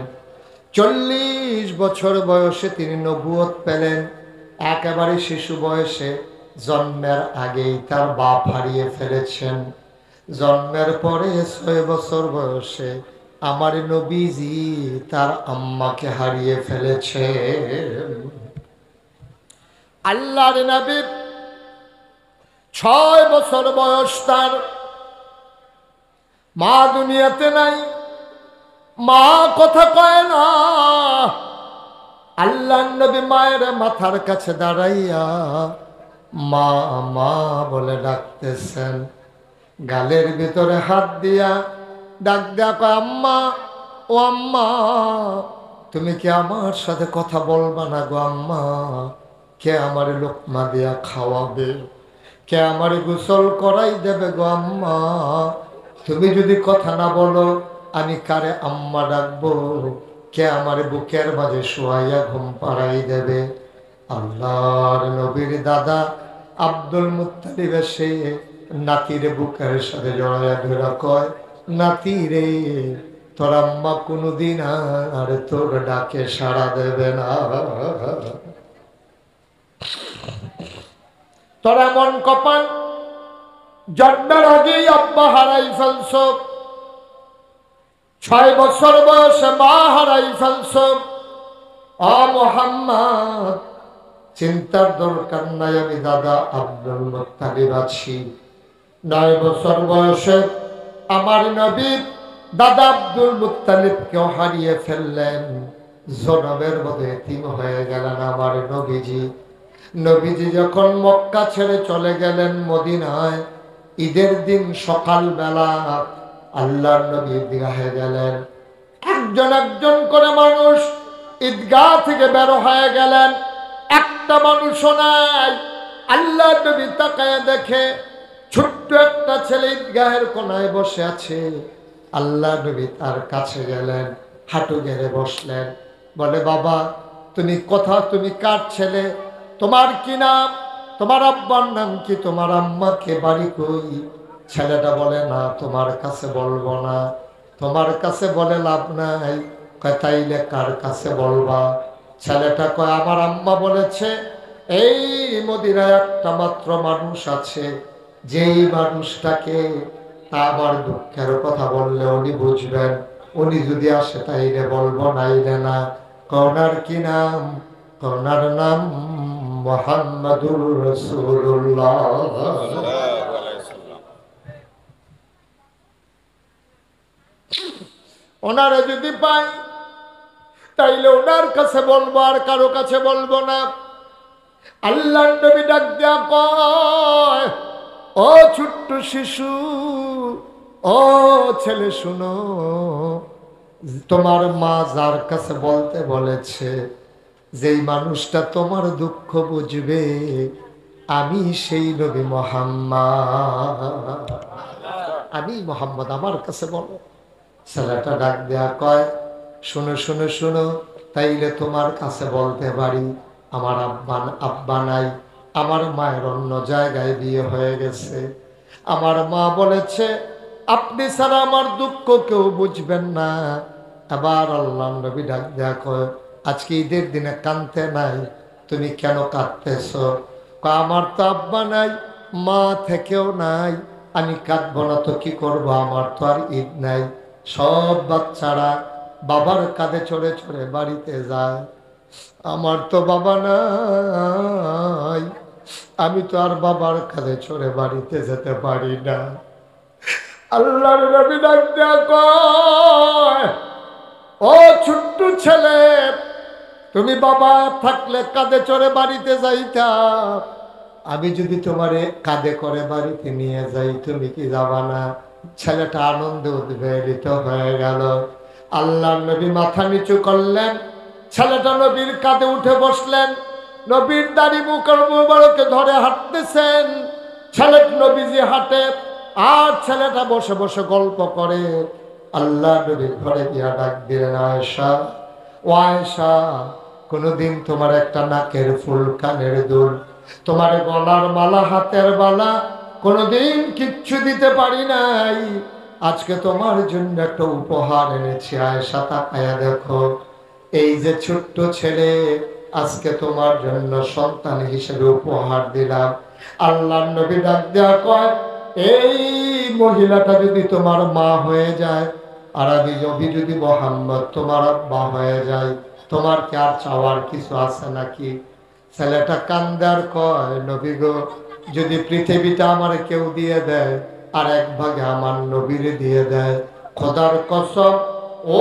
40 বছর বয়সে তিনি নবুয়ত পেলেন। একেবারে শিশু বয়সে জন্মের আগেই তার বাপ হারিয়ে ফেলেছেন। জন্মের পরে 6 বছর বয়সে আমার নবীজি তার আম্মাকে হারিয়ে ফেলেছে। আল্লাহর নবী 6 বছর বয়স তার, মা দুনিয়াতে নাই, মা কথা কয় না। আল্লাহর নবী মায়ের মাথার কাছে দাঁড়াইয়া মা মা বলে ডাকতেছেন। গালের ভিতরে হাত দিয়া ডাক দেয়া কয়, আম্মা, ও আম্মা, তুমি কি আমার সাথে কথা বলবা না গো আম্মা? কে আমার লোকমা দিয়া খাওয়াবে? কে আমার গোসল করাই দেবে গো আম্মা? তুমি যদি কথা না বলো আমি কারে আম্মা ডাকবো? কে আমার বুকের মাঝে শোয়াইয়া ঘুম পাড়াই দেবে? আল্লাহর নবীর দাদা আব্দুল মুত্তালিব এসে নাতির বুকের সাথে জড়াইয়া ধরা কয়, নাতি রে, তোর আম্মা কোনোদিন আর তোর ডাকে সাড়া দেবে না। তোর এমন কপাল, জন্মের আগেই আব্বা হারাই ফেলছ, 6 বছর বয়সে মা হারাই ফেলছ। ও মুহাম্মদ, চিন্তার দরকার নাই, আমি দাদা আব্দুল মুত্তালিব আছি। 9 বছর বয়সে আমার নবী দাদা আব্দুল মুত্তালিবকেও হারিয়ে ফেললেন। জনমের মধ্যে এতিম হয়ে গেলেন আমার নবীজি। নবীজি যখন মক্কা ছেড়ে চলে গেলেন মদিনায়, ঈদের দিন সকালবেলা আল্লাহর নবী ঈদগাহে গেলেন। একজন একজন করে মানুষ ঈদগাহ থেকে বের হয়ে গেলেন, একটা মানুষও নাই। আল্লাহর নবী তাকায় দেখে ছোট্ট একটা ছেলে ঈদগাহের কোনায় বসে আছে। আল্লাহর নবী তার কাছে গেলেন, হাঁটু গেড়ে বসলেন, বলে, বাবা তুমি কার ছেলে? তোমার কি নাম? তোমার আব্বার নাম কি? তোমার আম্মাকে বাড়ি কই? ছেলেটা বলে, না তোমার কাছে বলবো না, তোমার কাছে বলে লাভ নাই। কয়, তাইলে কার কাছে বলবা? ছেলেটা কয়, আমার আম্মা বলেছে এই মদিনায় একটা মাত্র মানুষ আছে, যেই মানুষটাকে আমার দুঃখের কথা বললে উনি বুঝবেন, উনি যদি আসে তাইলে বলবো, নাইলে না। কওনার কি নাম? কওনার নাম মুহাম্মাদুর রাসূলুল্লাহ। ওনারে যদি পাই তাইলে ওনার কাছে বলবো, আর কারো কাছে বলবো না। আল্লাহর নবী ডাক দিয়া কয়, ও ছোট্ট শিশু, ও ছেলে, শুনো, তোমার মা যার কাছে বলতে বলেছে, যেই মানুষটা তোমার দুঃখ বুঝবে, আমি সেই নবী মুহাম্মদ, আমি মুহাম্মদ, আমার কাছে বলো। ছেলেটা ডাক দেয়া কয়, শুনো শুনো শুনো, তাইলে তোমার কাছে বলতে পারি, আমার আব্বা নাই, আমার মায়ের অন্য জায়গায় বিয়ে হয়ে গেছে। আমার মা বলেছে আপনি ছাড়া আমার দুঃখ কেউ বুঝবেন না। আবার আল্লাহ নবী ডাক দেয়া কয়, আজকে ঈদের দিনে কাঁদতে নাই, তুমি কেন কাঁদতেছ? আমার তো আব্বা নাই, মা থেকেও নাই, আমি কাঁদবো না তো কি করবো? আমার তো আর ঈদ নাই। সব বাচ্চারা বাবার কাঁধে চড়ে চড়ে বাড়িতে যায়, আমার তো বাবা নাই, আমি তো আর বাবার কাঁধে চড়ে বাড়িতে যেতে পারি না। আল্লাহর নবী ডাক দেয়া কয়, ও ছোট্ট ছেলে, তুমি বাবা থাকলে কাঁধে চড়ে বাড়িতে যাইতা, আমি যদি তোমারে কাঁধে করে বাড়িতে নিয়ে যাই, তুমি কি যাবা না? ছেলেটা আনন্দে উদ্বেলিত হয়ে গেল। আল্লাহর নবী মাথা নিচু করলেন, ছেলেটা নবীর কাঁধে উঠে বসলেন, নবীর দাড়ি মুবারকে ধরে হাঁটতেছেন। ছেলে নবীজি হাঁটে আর ছেলেটা বসে বসে গল্প করে। আল্লাহ নবী ঘরে দিয়া ডাক দিলেন, আয়েশা, ও আয়েশা, কোনদিন তোমার একটা নাকের ফুল, কানের দুল, তোমার গলার মালা, হাতের বালা কোনদিন কিচ্ছু দিতে পারি নাই, আজকে তোমার জন্য একটা উপহার এনেছি। আয়েশা তাকায়া দেখো, এই যে ছোট্ট ছেলে, আজকে তোমার জন্য সন্তান হিসেবে উপহার দিলাম। আল্লাহর নবী ডাক দেয়া কয়, এই মহিলাটা যদি তোমার মা হয়ে যায়, আর আমি নবী যদি মোহাম্মদ তোমার আব্বা হয়ে যায়, তোমার কি আর চাওয়ার কিছু আছে নাকি? ছেলেটা কান্দার কয়, নবী গো, যদি পৃথিবীটা আমার কেউ দিয়ে দেয় আর এক ভাগে আমার নবীরে দিয়ে দেয়, খোদার কসম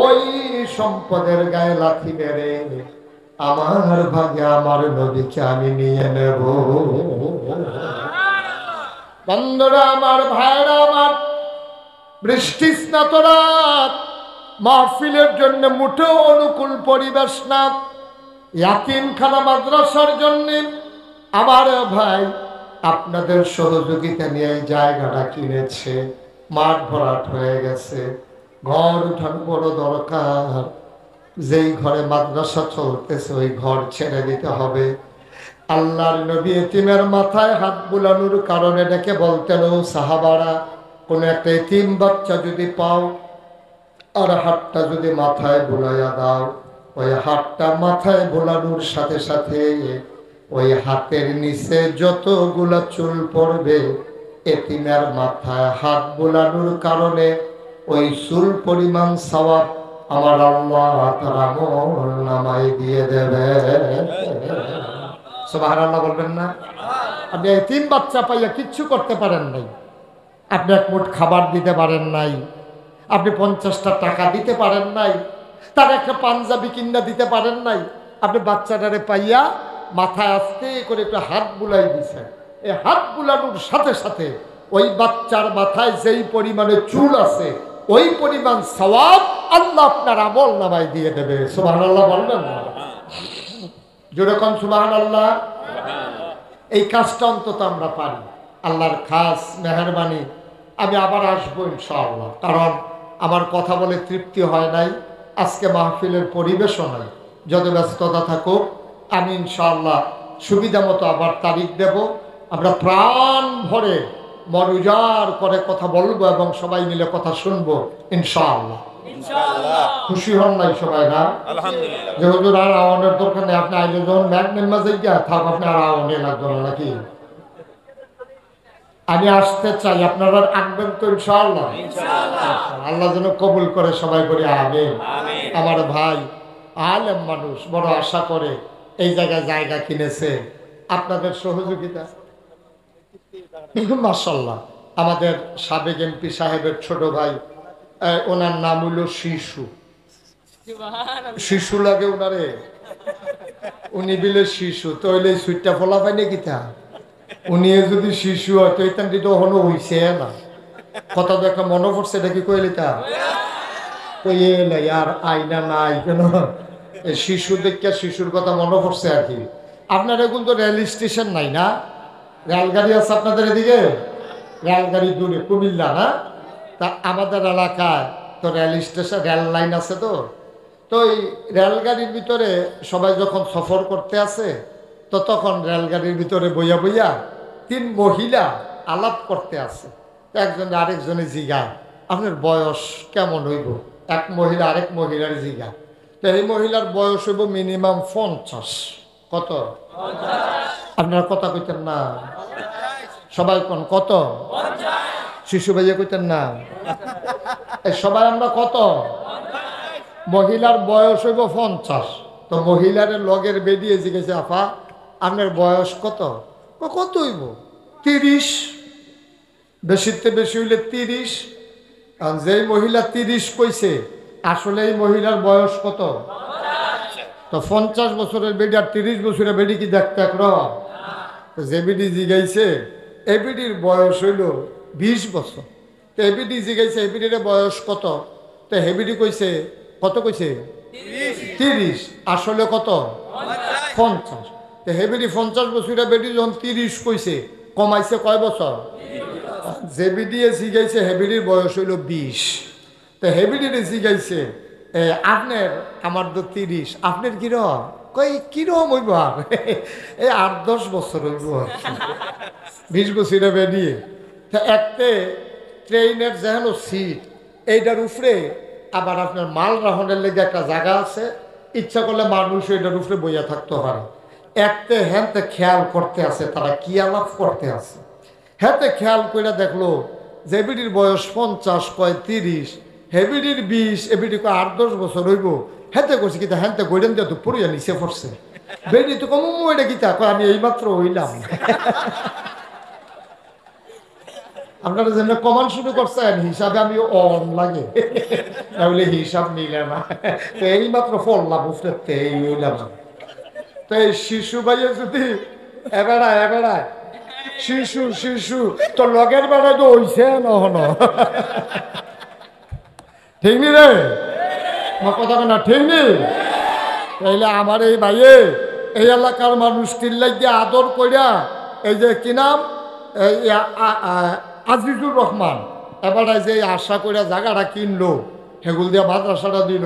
ওই সম্পদের গায়ে লাথি মেরে আমার ভাগে আমার নবীকে আমি নিয়ে নেব। বন্ধুরা আমার, ভাইরা আমার, বৃষ্টি স্নাত রাত, মাহফিলের জন্য মোটেও অনুকূল পরিবেশ না। ইয়াতিমখানা মাদ্রাসার জন্য আমার ভাই আপনাদের সহযোগিতা নিয়ে জায়গাটা কিনেছে, মাঠ ভরাট হয়ে গেছে, ঘর উঠান বড় দরকার। যেই ঘরে মাদ্রাসা চলতেছে ওই ঘর ছেড়ে দিতে হবে। আল্লাহর নবী এতিমের মাথায় হাত বুলানোর কারণে ডেকে বলতেন, ও সাহাবারা, কোন একটা এতিম বাচ্চা যদি পাও আর হাতটা যদি মাথায় বুলাইয়া দাও, ওই হাতটা মাথায় বোলানোর সাথে সাথে ওই হাতের নিচে যতগুলা চুল পড়বে, এতিমের মাথায় হাত বোলানোর কারণে ওই চুল পরিমাণ সওয়াব আমার আল্লাহ তার আমল নামায় দিয়ে দেবে। সুবহানাল্লাহ বলবেন না? আপনি এতিম বাচ্চা পাইয়া কিচ্ছু করতে পারেন নাই, আপনি এক মুঠ খাবার দিতে পারেন নাই, আপনি 50টা টাকা দিতে পারেন নাই, তার একটা পাঞ্জাবি কিনা দিতে পারেন নাই, আপনি বাচ্চাটারে পাইয়া মাথায় আস্তে করে একটু হাত বুলাই দিছেন। এই হাত বুলানোর সাথে সাথে ওই বাচ্চার মাথায় যেই পরিমাণে চুল আছে ওই পরিমাণ সওয়াব আল্লাহ আপনার আমল নামায় দিয়ে দেবে। সুবহানাল্লাহ বলবেন না? জোরে কোন সুবহানাল্লাহ। এই কাজটা অন্তত আমরা পারি, আল্লাহর খাস মেহেরবানি। আমি আবার আসবো ইনশাআল্লাহ, কারণ আমার কথা বলে তৃপ্তি হয় নাই, আজকে মাহফিলের পরিবেশও নাই। যত ব্যস্ততা থাকুক, আমি ইনশাআল্লাহ সুবিধা মতো আবার তারিখ দেব। আমরা প্রাণ ভরে মন উজাড় করে কথা বলবো এবং সবাই মিলে কথা শুনবো ইনশাআল্লাহ। খুশি হন নাই সবাই? না যে হুজুর আর আওয়ানের দরকার নেই, আপনি আইলে যখন ম্যাগনেট মাঝে গিয়া থাক, আপনি আর আওয়ানে লাগবে না নাকি? আমি আসতে চাই, আপনারা আনবেন তো ইনশাআল্লাহ? আল্লাহ যেন কবুল করে, সবাই করি আমিন। আমার ভাই আলেম মানুষ, বড় আশা করে এই জায়গায় জায়গা কিনেছে, আপনাদের সহযোগিতা। মাশাআল্লাহ, আমাদের সাবেক এমপি সাহেবের ছোট ভাই, ওনার নাম হলো শিশু। শিশু লাগে ওনারে, উনি বিলে শিশু তো হইলে সুইটটা ফলা পাই নাকি? তা উনি যদি শিশু হয় তো এখান তো হলো হইছে না, কথা তো একটা মনে পড়ছে, এটা কি কইলি তা তো এলাই আর আইনা নাই কেন, শিশু দেখিয়া শিশুর কথা মনে পড়ছে আর কি। আপনারা কিন্তু রেল স্টেশন নাই না? রেলগাড়ি আছে আপনাদের এদিকে? রেলগাড়ি দূরে, কুমিল্লা না? তা আমাদের এলাকায় তো রেল স্টেশন, রেল লাইন আছে। তো তো এই রেলগাড়ির ভিতরে সবাই যখন সফর করতে আসে, তো তখন রেলগাড়ির ভিতরে বইয়া বইয়া 3 মহিলা আলাপ করতে আসে। একজন আরেকজনে জিগা, আপনার বয়স কেমন হইব? এক মহিলা আরেক মহিলার জিগা, তো এই মহিলার বয়স হইব মিনিমাম 50। কত? আপনারা কথা কইতেন না? সবাই কোন কত? শিশু ভাইয়া কইতেন না? সবাই আমরা কত? মহিলার বয়স হইব 50। তো মহিলার লগের বেরিয়ে জিজ্ঞেস, আপা আপনার বয়স কত? কত হইব? 30। বেশিতে বেশি হইলে 30। কারণ যেই মহিলা 30 কইছে, আসলে এই মহিলার বয়স কত? তো 50 বছরের বেডি আর 30 বছরের বেডি কি দেখতে একরকম? যে বিডি জিগাইছে এবিডির বয়স হইল 20 বছর। তো এবিডি জিগাইছে এবিডির বয়স কত? তো হেবিডি কইছে কত? কইছে 30। আসলে কত? 50। তো হেবিডি 50 বছরের বেডি যখন 30 কইছে, কমাইছে কয় বছর? যে বিডিয়ে জিগাইছে হেবিডির বয়স হইল 20। তো হেবিডির জিগাইছে আপনার, আমার তো 30, আপনার কিরম? কই কিরম হইব? আর এই 8-10 বছর হইব, 20 বছরে বেরিয়ে। তো একটা ট্রেনের যেন সিট, এইটার উপরে আবার আপনার মাল রাহনের লেগে একটা জায়গা আছে, ইচ্ছা করলে মানুষ এটার উপরে বইয়া থাকতে পারে। একতে হ্যাঁতে খেয়াল করতে আছে তারা কি আলাপ করতে আছে। হ্যাঁতে খেয়াল করে দেখলো যে এবিডির বয়স 50 কয় 30, হেবিডির 20, এবিডি কয় 8-10 বছর হইব। হেতে করছে কিতা হ্যাঁতে গৈডেন দিয়ে তো পুরিয়া নিচে পড়ছে। বেডি তো কম এটা কিতা কয় আমি এইমাত্র হইলাম। আপনারা যেন কমান শুরু করছেন হিসাবে আমি অন লাগে তাহলে হিসাব নিলে না, তো এইমাত্র ফললাম উফরে এই হইলাম। তো এই শিশু ভাইয়ে যদি এবেড়ায় শিশু তো লগের বেড়ায় তো হইছে নহন। ঠিক নি রে আমার কথা না? ঠিক নি? তাইলে আমার এই ভাইয়ে এই এলাকার মানুষ চিল্লাই আদর কইরা এই যে কি নাম আজিজুর রহমান এবারে যে আশা করে জায়গাটা কিনলো, সেগুল দিয়ে মাদ্রাসাটা দিল।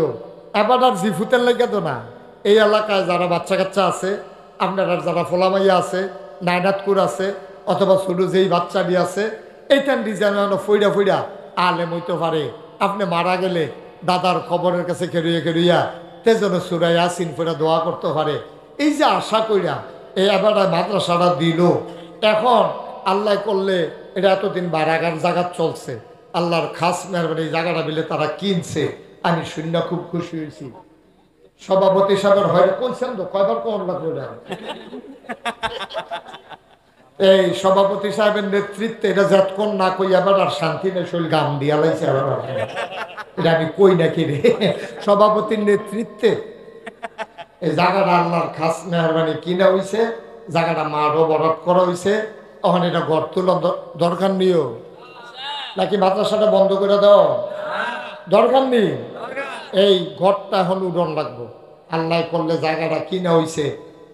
এবার আর জিফুতের লেগে তো না, এই এলাকায় যারা বাচ্চা কাচ্চা আছে, আপনার যারা ফোলামাইয়া আছে, নাইনাতকুর আছে, অথবা ছোট যেই বাচ্চাটি আছে, এইখান ডিজাইন ফইরা আলেম হইতে পারে। আপনি মারা গেলে দাদার খবরের কাছে খেরুইয়া তেজনে সুরাই আসিন ফেরা দোয়া করতে পারে। এই যে আশা কইরা এই এবার মাদ্রাসাটা দিল, এখন আল্লাহ করলে এটা এতদিন বারাগার জায়গা চলছে, আল্লাহর খাস মেহরবানি এই জায়গাটা বিলে তারা কিনছে। আমি শুনে খুব খুশি হয়েছি। সভাপতি সাহেবের হয় কইছেন তো কয়বার কোন লাগবে। এই সভাপতি সাহেবের নেতৃত্বে এটা যতক্ষণ না কই এবার আর শান্তি নেই, শৈল গাম দিয়া লাইছে। এটা আমি কই নাকি রে, সভাপতির নেতৃত্বে এই জায়গাটা আল্লাহর খাস মেহরবানি কিনা হইছে, জায়গাটা মাঠও বরাদ করা হইছে। তখন এটা গড় তোলার দরকার নিও নাকি মাদ্রাসাটা বন্ধ করে দাও দরকার নেই। এই ঘরটা এখন উডন লাগবো। আল্লাহ করলে জায়গাটা কিনা হইছে,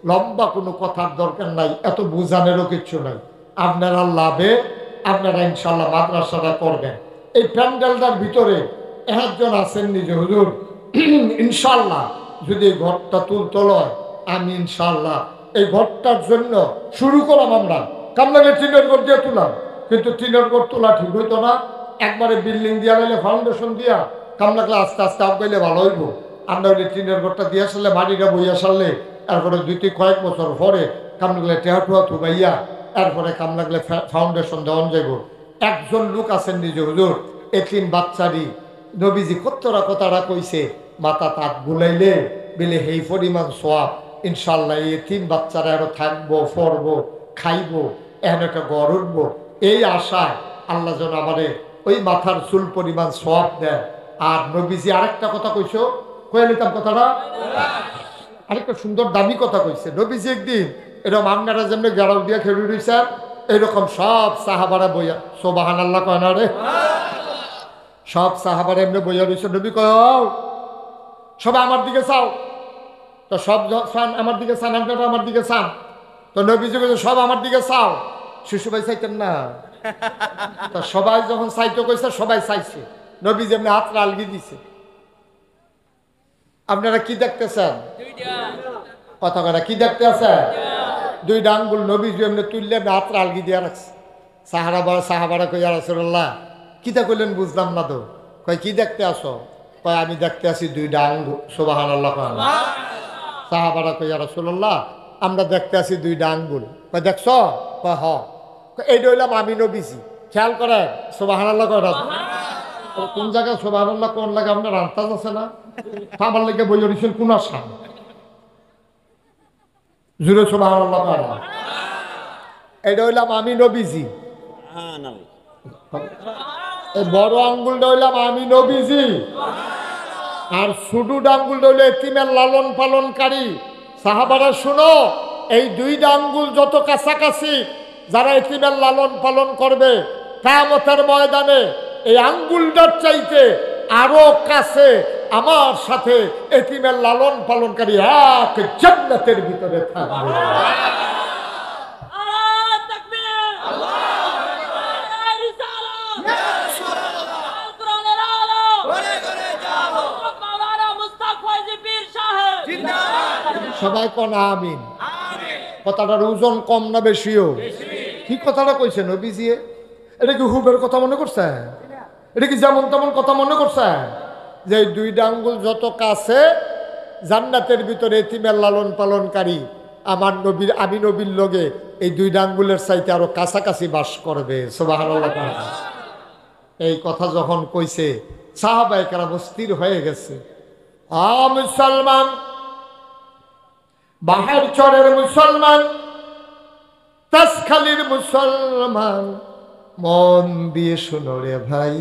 লম্বা কোনো কথার দরকার নাই, এত বুঝানেরও কিচ্ছু নাই। আপনারা লাভে আপনারা ইনশাল্লাহ মাদ্রাসাটা করবেন। এই প্যান্ডেলটার ভিতরে একজন আছেন নিজে হুজুর, ইনশাল্লাহ যদি ঘরটা তুলতে লয় আমি ইনশাল্লাহ এই ঘরটার জন্য শুরু করলাম। আমরা কামলাকে টিনের ঘর দিয়ে তুলাম, কিন্তু টিনের ঘর তোলা ঠিক হইতো না। একবারে বিল্ডিং দিয়া গেলে ফাউন্ডেশন দিয়া কামলাকে আস্তে আস্তে আগাইলে ভালো হইব। আমরা ওই টিনের ঘরটা দিয়ে আসলে মাটিটা বইয়া সারলে এরপরে কয়েক বছর পরে কামলাগুলো টেহাটুয়া থুবাইয়া এরপরে কামলাগুলো ফাউন্ডেশন দেওয়ান যাইব। একজন লোক আছেন নিজে হুজুর, এতিম বাচ্চারি নবীজি কতটা কথাটা কইছে, মাথা তাত বুলাইলে বিলে সেই পরিমাণ সোয়াব ইনশাল্লাহ। এই এতিম বাচ্চারা আরো থাকবো, পড়বো, খাইবো, এখন একটা গড় উঠবো। এই আশায় আল্লাহ যেন আমাদের ওই মাথার চুল পরিমাণ সোয়াব দেয়। আর নবীজি আরেকটা কথা কইছো, কয়ে নিতাম কথাটা, আরেকটা সুন্দর দামি কথা কইছে। নবীজি একদিন এরকম আপনারা যেমনি গেড়াও দিয়া খেলু রয়েছেন, এইরকম সব সাহাবারা বইয়া, সোবাহান আল্লাহ কয় না রে, সব সাহাবারা এমনি বইয়া রয়েছে। নবী কয় সবাই আমার দিকে চাও, তো সব চান আমার দিকে চান, আপনারা আমার দিকে চান। তো নবীজি কইছে সব আমার দিকে চাও। শিশু ভাই চাইতেন না, তো সবাই যখন চাইতে কইছে সবাই চাইছে। নবীজি এমনি হাতটা আলগি দিছে। আপনারা কি দেখতেছেন? কথা কথা কি দেখতে আছেন? দুইটা আঙ্গুল নবীজি এমনি তুললে হাতটা আলগি দিয়ে রাখছে। সাহাবারা কই ইয়া রাসূলুল্লাহ কিতা কইলেন বুঝলাম না তো। কয় কি দেখতে আসো? কয় আমি দেখতে আসি দুইটা আঙ্গুল। সুবহানাল্লাহ। সাহাবারা কই ইয়া রাসূলুল্লাহ আমরা দেখতে আসি দুইটা আঙ্গুল। কয় দেখছ? কয় হ। এইটা হইলাম আমি নবীজি, খেয়াল করেন। সুবহানাল্লাহ কয় না কোন জায়গায় সুবহানাল্লাহ কোন লাগে আপনার আন্তাজ আছে না? আমার লেগে বই রয়েছেন কোন আসাম জুড়ে সুবহানাল্লাহ কয় না। এইটা হইলাম আমি নবীজি, এই বড় আঙ্গুলটা হইলাম আমি নবীজি, আর ছোট আঙ্গুলটা হইলে এতিমের লালন পালনকারী। সাহাবারা শুনো, এই দুইটা আঙ্গুল যত কাছাকাছি যারা এতিমের লালন পালন করবে কিয়ামতের ময়দানে এই আঙ্গুলটার চাইতে আরো কাছে আমার সাথে এতিমের লালন পালনকারী এক জান্নাতের ভিতরে থাকবে। সবাই কোন আমিন। কথাটার ওজন কম না বেশিও? কি কথাটা কইছে নবীজি? এটা কি হুবের কথা মনে করছে? এটা কি যেমন তেমন কথা মনে করছে? যে দুইটা আঙ্গুল যত কাছে জান্নাতের ভিতরে এতিমের লালন পালনকারী আমি নবীর লগে এই 2 আঙ্গুলের চাইতে আরো কাছাকাছি বাস করবে। সুবহানাল্লাহ। এই কথা যখন কইছে সাহাবায়ে কেরাম স্থির হয়ে গেছে। মুসলমান, বাহার চরের মুসলমান, তাসখালীর মুসলমান, মন দিয়ে শোনো রে ভাই,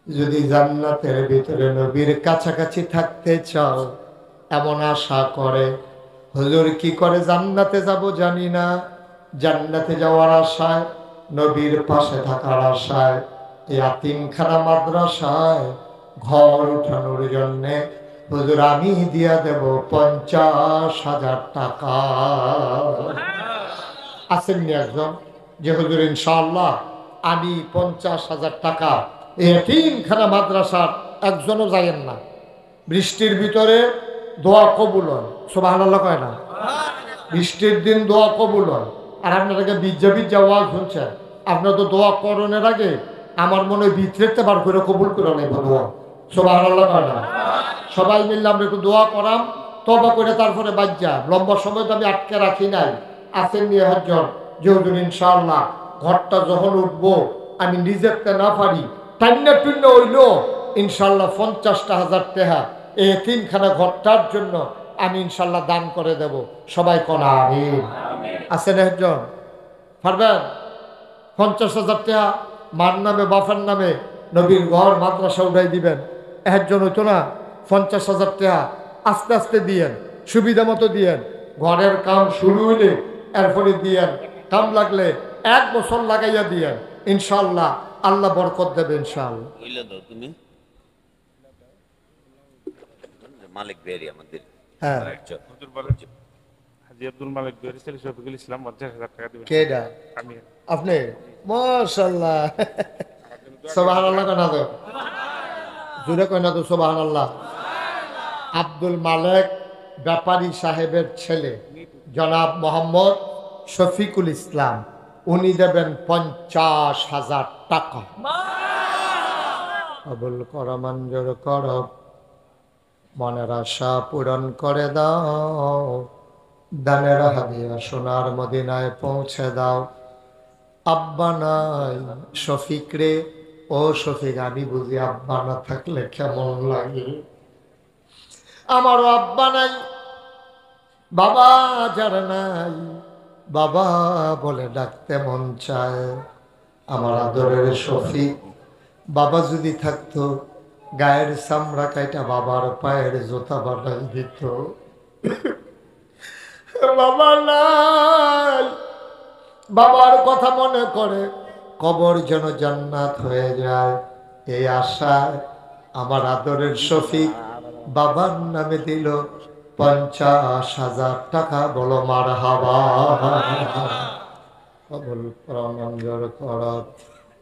যদি জান্নাতের ভিতরে নবীর কাছাকাছি থাকতে চাও, এমন আশা করে। হুজুর কি করে জান্নাতে যাব জানি না, জান্নাতে যাওয়ার আশায়, নবীর পাশে থাকার আশায়, ইয়াতিমখানা মাদ্রাসায় ঘর উঠানোর জন্যে হুজুর আমি দিয়া দেব 50,000 টাকা। আসেননি একজন যে হুজুর ইনশাআল্লাহ আমি 50,000 টাকা, এতিমখানা মাদ্রাসার একজনও যায়েন না, বৃষ্টির ভিতরে দোয়া কবুল হয়। সুবহানাল্লাহ কয় না? বৃষ্টির দিন দোয়া কবুল হয়। আর আপনাদেরকে বিজ্জা ওয়াজ শুনছেন, আপনার তো দোয়া করণের আগে আমার মনে হয় ভিতরেতে বার করে কবুল করে নেব দোয়া। সুবহানাল্লাহ কয় না? সবাই মিললে আমরা একটু দোয়া করাম, তওবা করে তারপরে বাজ্জা। লম্বা সময় তো আমি আটকে রাখি নাই। আসেন নিয়ে হজ্জন যে হুজুর ইনশাআল্লাহ ঘরটা যখন উঠবো আমি নিজেরতে না পারি, টান্না টুন্না হইলো ইনশাআল্লাহ 50,000 টাকা এই এতিমখানা ঘরটার জন্য আমি ইনশাআল্লাহ দান করে দেব। সবাই কোনা আমিন। আসেন একজন পারবেন? 50,000 টাকা মার নামে বাফার নামে নবীর ঘর মাদ্রাসা উঠাই দিবেন। একজন হইতো না? 50,000 টাকা আস্তে আস্তে দিয়েন, সুবিধা মতো দিয়েন। ঘরের কাম শুরু হইলে এরপরে দিয়েন, কাম লাগলে 1 বছর লাগাইয়া দিয়েন, ইনশাআল্লাহ আল্লাহ বরকত দেবে ইনশাআল্লাহ। তুমি মালিক বেরি আমাদের হ্যাঁ, হাজী আব্দুল মালিক বেরি ছেলে শফিকুল ইসলাম 50,000 টাকা দিবেন। কেডা? আমি। আপনি? মাশাআল্লাহ। সুবহানাল্লাহ কেন তো জুড়ে কয় না তো সুবহানাল্লাহ। আব্দুল মালিক ব্যাপারী সাহেবের ছেলে জনাব মোহাম্মদ শফিকুল ইসলাম, উনি দেবেন 50,000 টাকা। কবুল কর, মঞ্জুর কর, মনের আশা পূরণ করে দাও, দানের হাদিয়া সোনার মদিনায় পৌঁছে দাও। আব্বা নাই শফিক রে, ও শফিক আমি বুঝি আব্বা না থাকলে কেমন লাগে। আমারও আব্বা নাই, বাবা যার নাই, বাবা বলে ডাকতে মন চায়। আমার আদরের শফিক, বাবা যদি থাকতো গায়ের চামড়া কাইটা বাবার পায়ের জুতা বানাই দিত। বাবা নাই, বাবার কথা মনে করে কবর যেন জান্নাত হয়ে যায়, এই আশায় আমার আদরের শফিক বাবার নামে দিল 50,000 টাকা। বলো মারহাবা। কবুল করো, মঞ্জুর করো,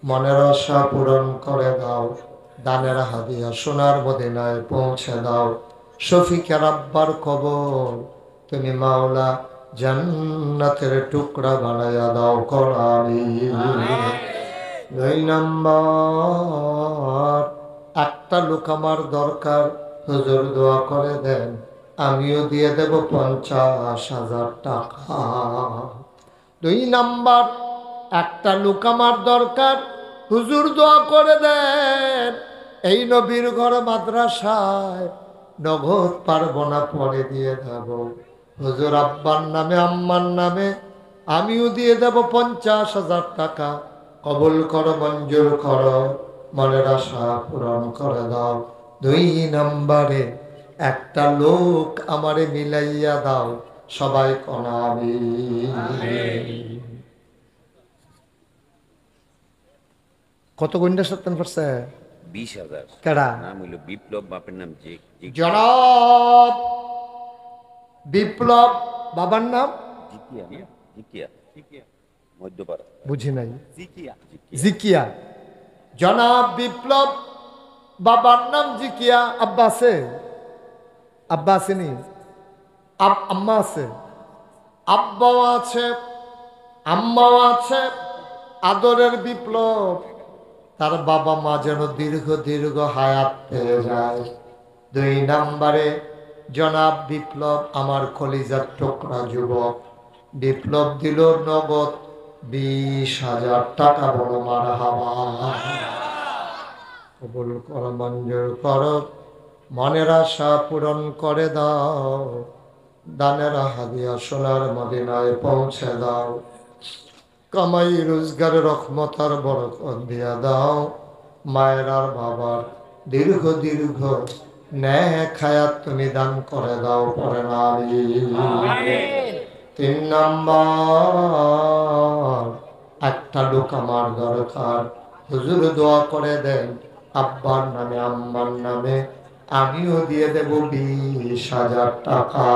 মনের আশা পূরণ করে দাও, দানের হাদিয়া সোনার মদিনায় পৌঁছে দাও। শফিকের আব্বার কবর তুমি মাওলা জান্নাতের টুকরা বানাইয়া দাও করামি। 2 নম্বর, একটা লোক আমার দরকার, হুজুর দোয়া করে দেন, আমিও দিয়ে দেব 50,000 টাকা। 2 নম্বর, একটা লোক আমার দরকার, হুজুর দোয়া করে দেন, এই নবীর ঘর মাদ্রাসায় নগদ পারবো না, পরে দিয়ে দেব। হুজুর আব্বার নামে আম্মার নামে আমিও দিয়ে দেব 50,000 টাকা। কবুল করো, মঞ্জুর করো, মনের আশা পূরণ করে দাও। 2 নম্বরে, একটা লোক আমারে মিলাইয়া দাও। সবাই কোনা আমিন। কত গুন্ডা সত্তন পারছে? 20,000। কেডা? নাম হইল বিপ্লব, বাপের নাম জনাব বিপ্লব, বাবার নাম জিকিয়া। জিকিয়া জিকিয়া মধ্যপাড়া। বুঝি নাই। জিকিয়া জিকিয়া। জনাব বিপ্লব, বাবার নাম জিকিয়া। আব্বা আছে? আব্বা আসেনি? আম্মা আছে? আব্বাও আছে, আম্মাও আছে। আদরের বিপ্লব, তার বাবা মা যেন দীর্ঘ দীর্ঘ হায়াত পেয়ে যায়। 2 নম্বরে, জনাব বিপ্লব আমার কলিজার টুকরা যুবক বিপ্লব দিল নগদ 20,000 টাকা। বলো মারহাবা। কবুল কর, মঞ্জুর কর, মনের আশা পূরণ করে দাও, দানের হাদিয়া সোনার মদিনায় পৌঁছে দাও, কামাই রোজগার রহমতার বরকত দিয়া দাও, মায়ের আর বাবার দীর্ঘ দীর্ঘ নেক হায়াত তুমি দান করে দাও। পরে না 3 নাম্বার, একটা লোক আমার দরকার, হুজুর দোয়া করে দেন আব্বার নামে আম্মার নামে, আমিও দিয়ে দেব 20,000 টাকা।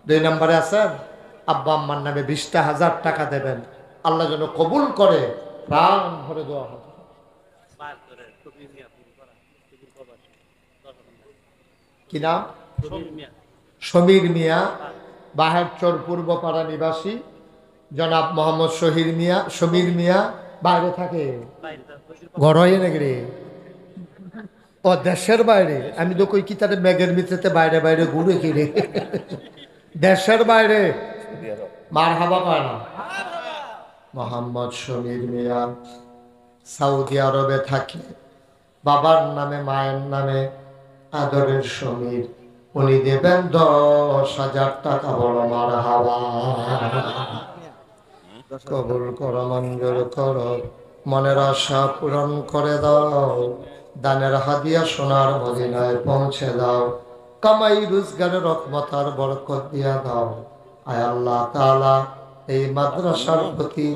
2 নম্বরে আছেন, আব্বা আম্মার নামে 20,000 টাকা দেবেন, আল্লাহ যেন কবুল করে, প্রাণ ভরে দোয়া হবে। কি নাম? সমীর মিয়া, বাহেরচর পূর্বপাড়া নিবাসী। জনাব মোহাম্মদ সমীর মিয়া বাইরে থাকে, ঘরই নাকি রে? ও দেশের বাইরে। আমি তো কই কি তাদের মেঘের ভিতরে বাইরে বাইরে ঘুরে কিরে, দেশের বাইরে মারহাবা পায় না। মোহাম্মদ সমীর মিয়া সৌদি আরবে থাকে, বাবার নামে মায়ের নামে আদরের সমীর, উনি দেবেন 10,000 টাকা। বড় মারহাবা। কবুল কর, মঞ্জুর কর, মনের আশা পূরণ করে দাও, দানের হাদিয়া সোনার মদিনায় পৌঁছে দাও, কামাই রোজগারের রহমতার বরকত দিয়া দাও। আয় আল্লাহ তাআলা এই মাদ্রাসার প্রতি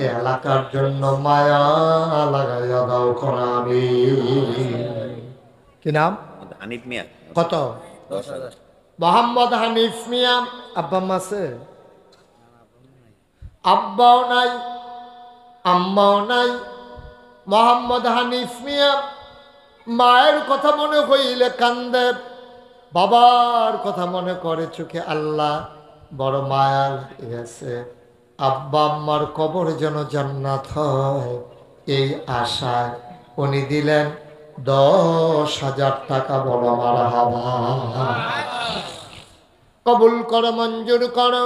এই এলাকার জন্য মায়া লাগাইয়া দাও। কোন আমিন। কি নাম? হানিফ মিয়া। কত? 10,000। মোহাম্মদ হানিফ মিয়া। আব্বা আম্মা আছে? আব্বাও নাই আম্মাও নাই। মোহাম্মদ হানিফ মিয়া মায়ের কথা মনে হইলে কান্দে, বাবার কথা মনে করে চোখে আল্লাহ বড় মায়া গেছে। আব্বা আম্মার কবর যেন জান্নাত হয় এই আশায় উনি দিলেন 10,000 টাকা। বড় মারহাবা। কবুল করো, মঞ্জুর করো,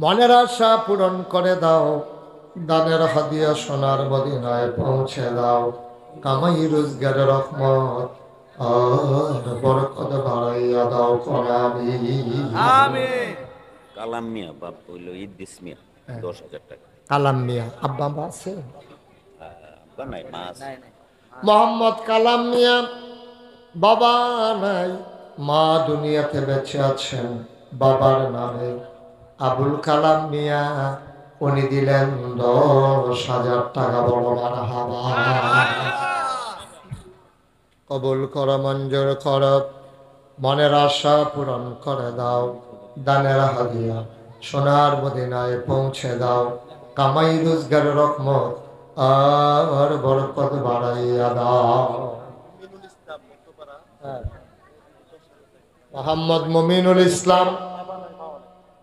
মনের আশা পূরণ করে দাও, দানের হাদিয়া সোনার মদিনায় পৌঁছে দাও, কামাই রোজগারের রহমত আর বরকত বাড়াইয়া দাও। আমিন। কালাম মিয়া বাপ হইল ইদ্দিস মিয়া 10,000 টাকা। কালাম মিয়া। আব্বা আম্মা আছে? আব্বা নাই, মা আছে। মোহাম্মদ কালাম মিয়া বাবা নাই, মা দুনিয়াতে বেঁচে আছেন বাবার নামে। আবুল কালাম মিয়া উনি দিলেন 10,000 টাকা। বড় মারহাবা। কবুল কর, মঞ্জুর কর, মনের আশা পূরণ করে দাও, দানের হাদিয়া সোনার মদিনায় পৌঁছে দাও, কামাই রোজগার রহমত আর বরকত বাড়াইয়া দাও। মোহাম্মদ মুমিনুল ইসলাম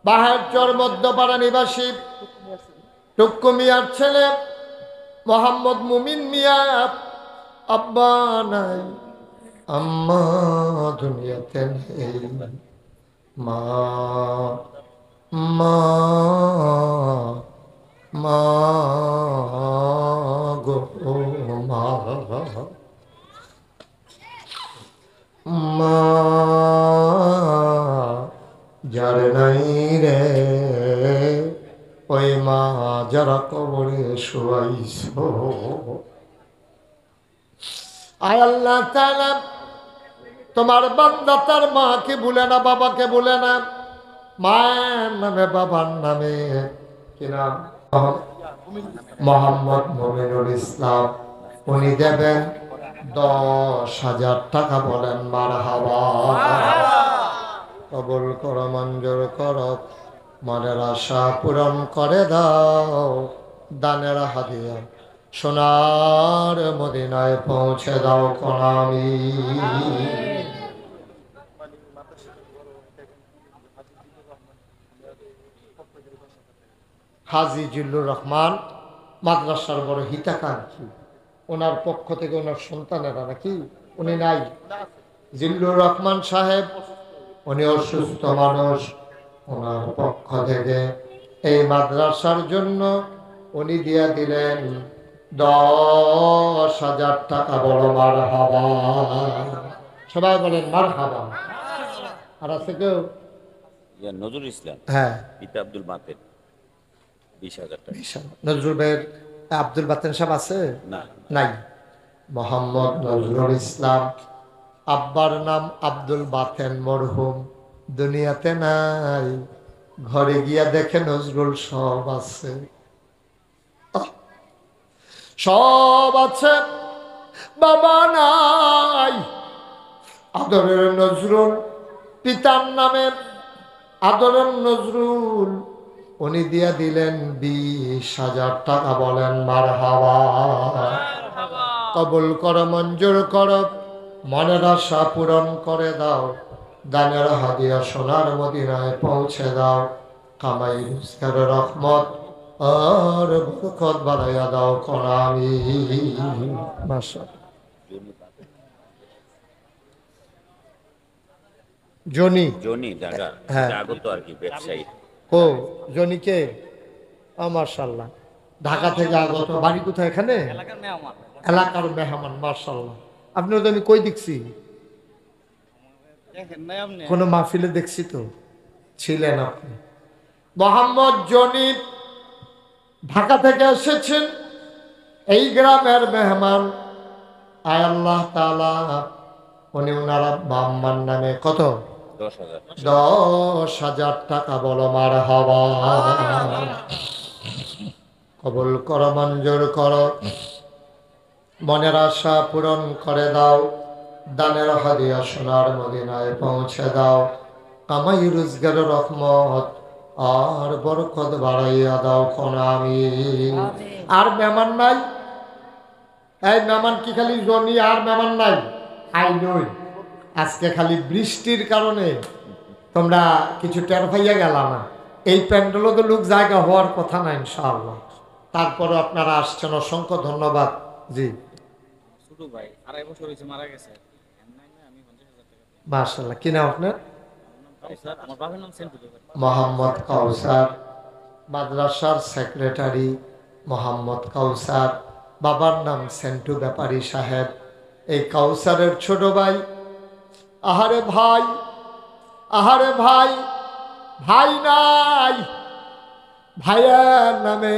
বাহারচর মধ্যপাড়া নিবাসী, টুক্কু মিয়ার ছেলে মোহাম্মদ মুমিন মিয়া। আব্বা নাই আম্মা দুনিয়াতে নেই, মা মা মা গো মা মা যার নাই রে ওই মা যারা কবরে শুয়াইছ। আয় আল্লাহ তাআলা তোমার বান্দা তার মাকে ভুলে না, বাবাকে ভুলে না, মায়ের নামে বাবার নামে কি নাম? মোহাম্মদ মুমিনুল ইসলাম উনি দেবেন 10,000 টাকা। বলেন মারহাবা। কবুল কর, মঞ্জুর কর, মনের আশা পূরণ করে দাও, দানের হাদিয়া সোনার মদিনায় পৌঁছে দাও। কোন আমিন। হাজী জিল্লুর রহমান মাদ্রাসার বড় হিতাকাঙ্ক্ষী, ওনার পক্ষ থেকে ওনার সন্তানেরা নাকি উনি নাই জিল্লুর রহমান সাহেব, উনি অসুস্থ মানুষ, ওনার পক্ষ থেকে এই মাদ্রাসার জন্য উনি দিয়ে দিলেন 10,000 টাকা। বড় মারহাবা, সবাই বলেন মারহাবা। আর আছে কেউ? নজরুল ইসলাম, হ্যাঁ, পিতা আব্দুল বাতেন, 20,000 টাকা। নজরুল ভাইয়ের আব্দুল বাতেন সাহেব আছে? না, নাই। মোহাম্মদ নজরুল ইসলাম, আব্বার নাম আব্দুল বাতেন, মরহুম, দুনিয়াতে নাই। ঘরে গিয়া দেখে নজরুল সব আছে, সব আছে, বাবা নাই। আদরের নজরুল, পিতার নামে আদরের নজরুল, উনি দিয়া দিলেন 20,000 টাকা। বলেন মারহাবা। কবুল কর, মঞ্জুর কর, মনের আশা পূরণ করে দাও, দানের হাদিয়া সোনার মদিনায় পৌঁছে দাও, কামাই রোজগার রহমত আর বরকত বাড়াইয়া দাও কোন আমিন। মাশাআল্লাহ। জনি জনি ঢাকা, হ্যাঁ। আগত আর কি ব্যবসায়ী। ও জনিকে, মাশাআল্লাহ, ঢাকা থেকে আগত। বাড়ি কোথায়? এখানে এলাকার মেহমান। মাশাআল্লাহ। আপনার তো আমি কই দেখছি, কোন মাহফিলে দেখছি তো, ছিলেন আপনি। মোহাম্মদ জনি ঢাকা থেকে এসেছেন, এই গ্রামের মেহমান। আয় আল্লাহ তাআলা, উনি ওনারা বাম্মার নামে কত? 10,000। 10,000 টাকা। বলো মারহাবা। কবুল করো, মঞ্জুর করো, মনের আশা পূরণ করে দাও, দানের হাদিয়া সোনার মদিনায় পৌঁছে দাও, কামাই রোজগার রহমত আর বরকত বাড়াইয়া দাও কোন আমিন। আর মেহমান নাই? এই মেহমান কি খালি জনি আর মেহমান নাই? আই নই, আজকে খালি বৃষ্টির কারণে তোমরা কিছু টের পাইয়া গেল না। এই প্যান্ডেলও তো লোক জায়গা হওয়ার কথা না ইনশাআল্লাহ। তারপরে আপনারা আসছেন, অসংখ্য ধন্যবাদ। জি ছোট ভাই 2.5 বছর হয়েছে মারা গেছে। আমি 50,000 টাকা। মাশাআল্লাহ। কি নাম আপনার? কাউসার, আমার বাবার নাম সেন্টু ব্যাপারী। মোহাম্মদ কাউসার, মাদ্রাসার সেক্রেটারি মোহাম্মদ কাউসার, বাবার নাম সেন্টু ব্যাপারী সাহেব। এই কাউসারের ছোট ভাই। আহারে ভাই, আহারে ভাই, ভাই নাই। ভাইয়ের নামে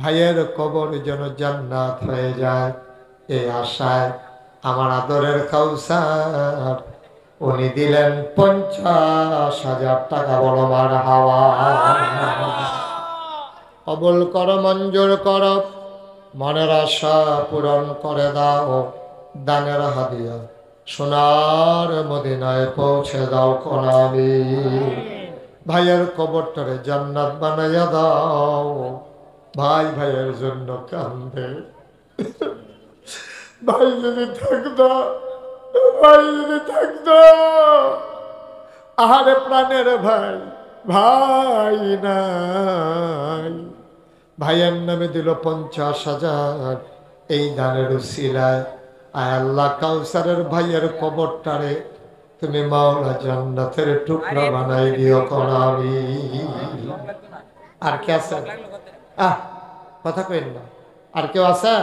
ভাইয়ের কবর যেন জান্নাত হয়ে যায়, এই আশায় আমার আদরের কাউসার উনি দিলেন 50,000 টাকা। বড় মারহাবা। কবুল করো, মঞ্জুর করো, মনের আশা পূরণ করে দাও, দানের হাদিয়া সোনার মদিনায় পৌঁছে দাও কোন আমিন। ভাইয়ের কবরটারে জান্নাত বানাইয়া দাও। ভাই ভাইয়ের জন্য কান্দে, ভাই যদি থাকতো, ভাই যদি থাকতো। আহারে প্রাণের ভাই, ভাই নাই। ভাইয়ের নামে দিল 50,000। এই দানের উসিলায় আয় আল্লাহ, কাউসারের ভাইয়ের কবরটারে তুমি মাওলা জান্নাতের টুকরা বানাই দিও কোন আমিন। আর কে আছে? কথা কইন না। আর কেউ আছে?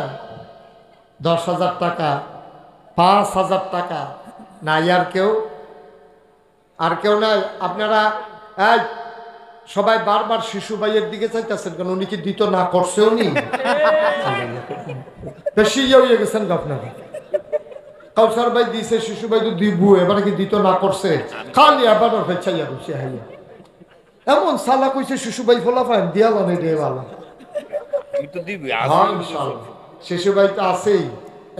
10,000 টাকা, 5,000 টাকা নাই? আর কেউ? আর কেউ নাই? আপনারা এই সবাই বারবার শিশু ভাইয়ের দিকে চাইতেছেন কেন? উনি কি দিত না করছে? উনি বেশি হয়ে গেছেন আপনারা। কাউসার ভাই দিছে, শিশু ভাই তো দিব, এবারে কি দিত না করছে? খালি আবার চাইয়া বসে হাইয়া এমন সালা কইছে শিশু ভাই ফোলা ফাইন দিয়াল অনেক দেওয়ালা। শিশু ভাই তো আছেই,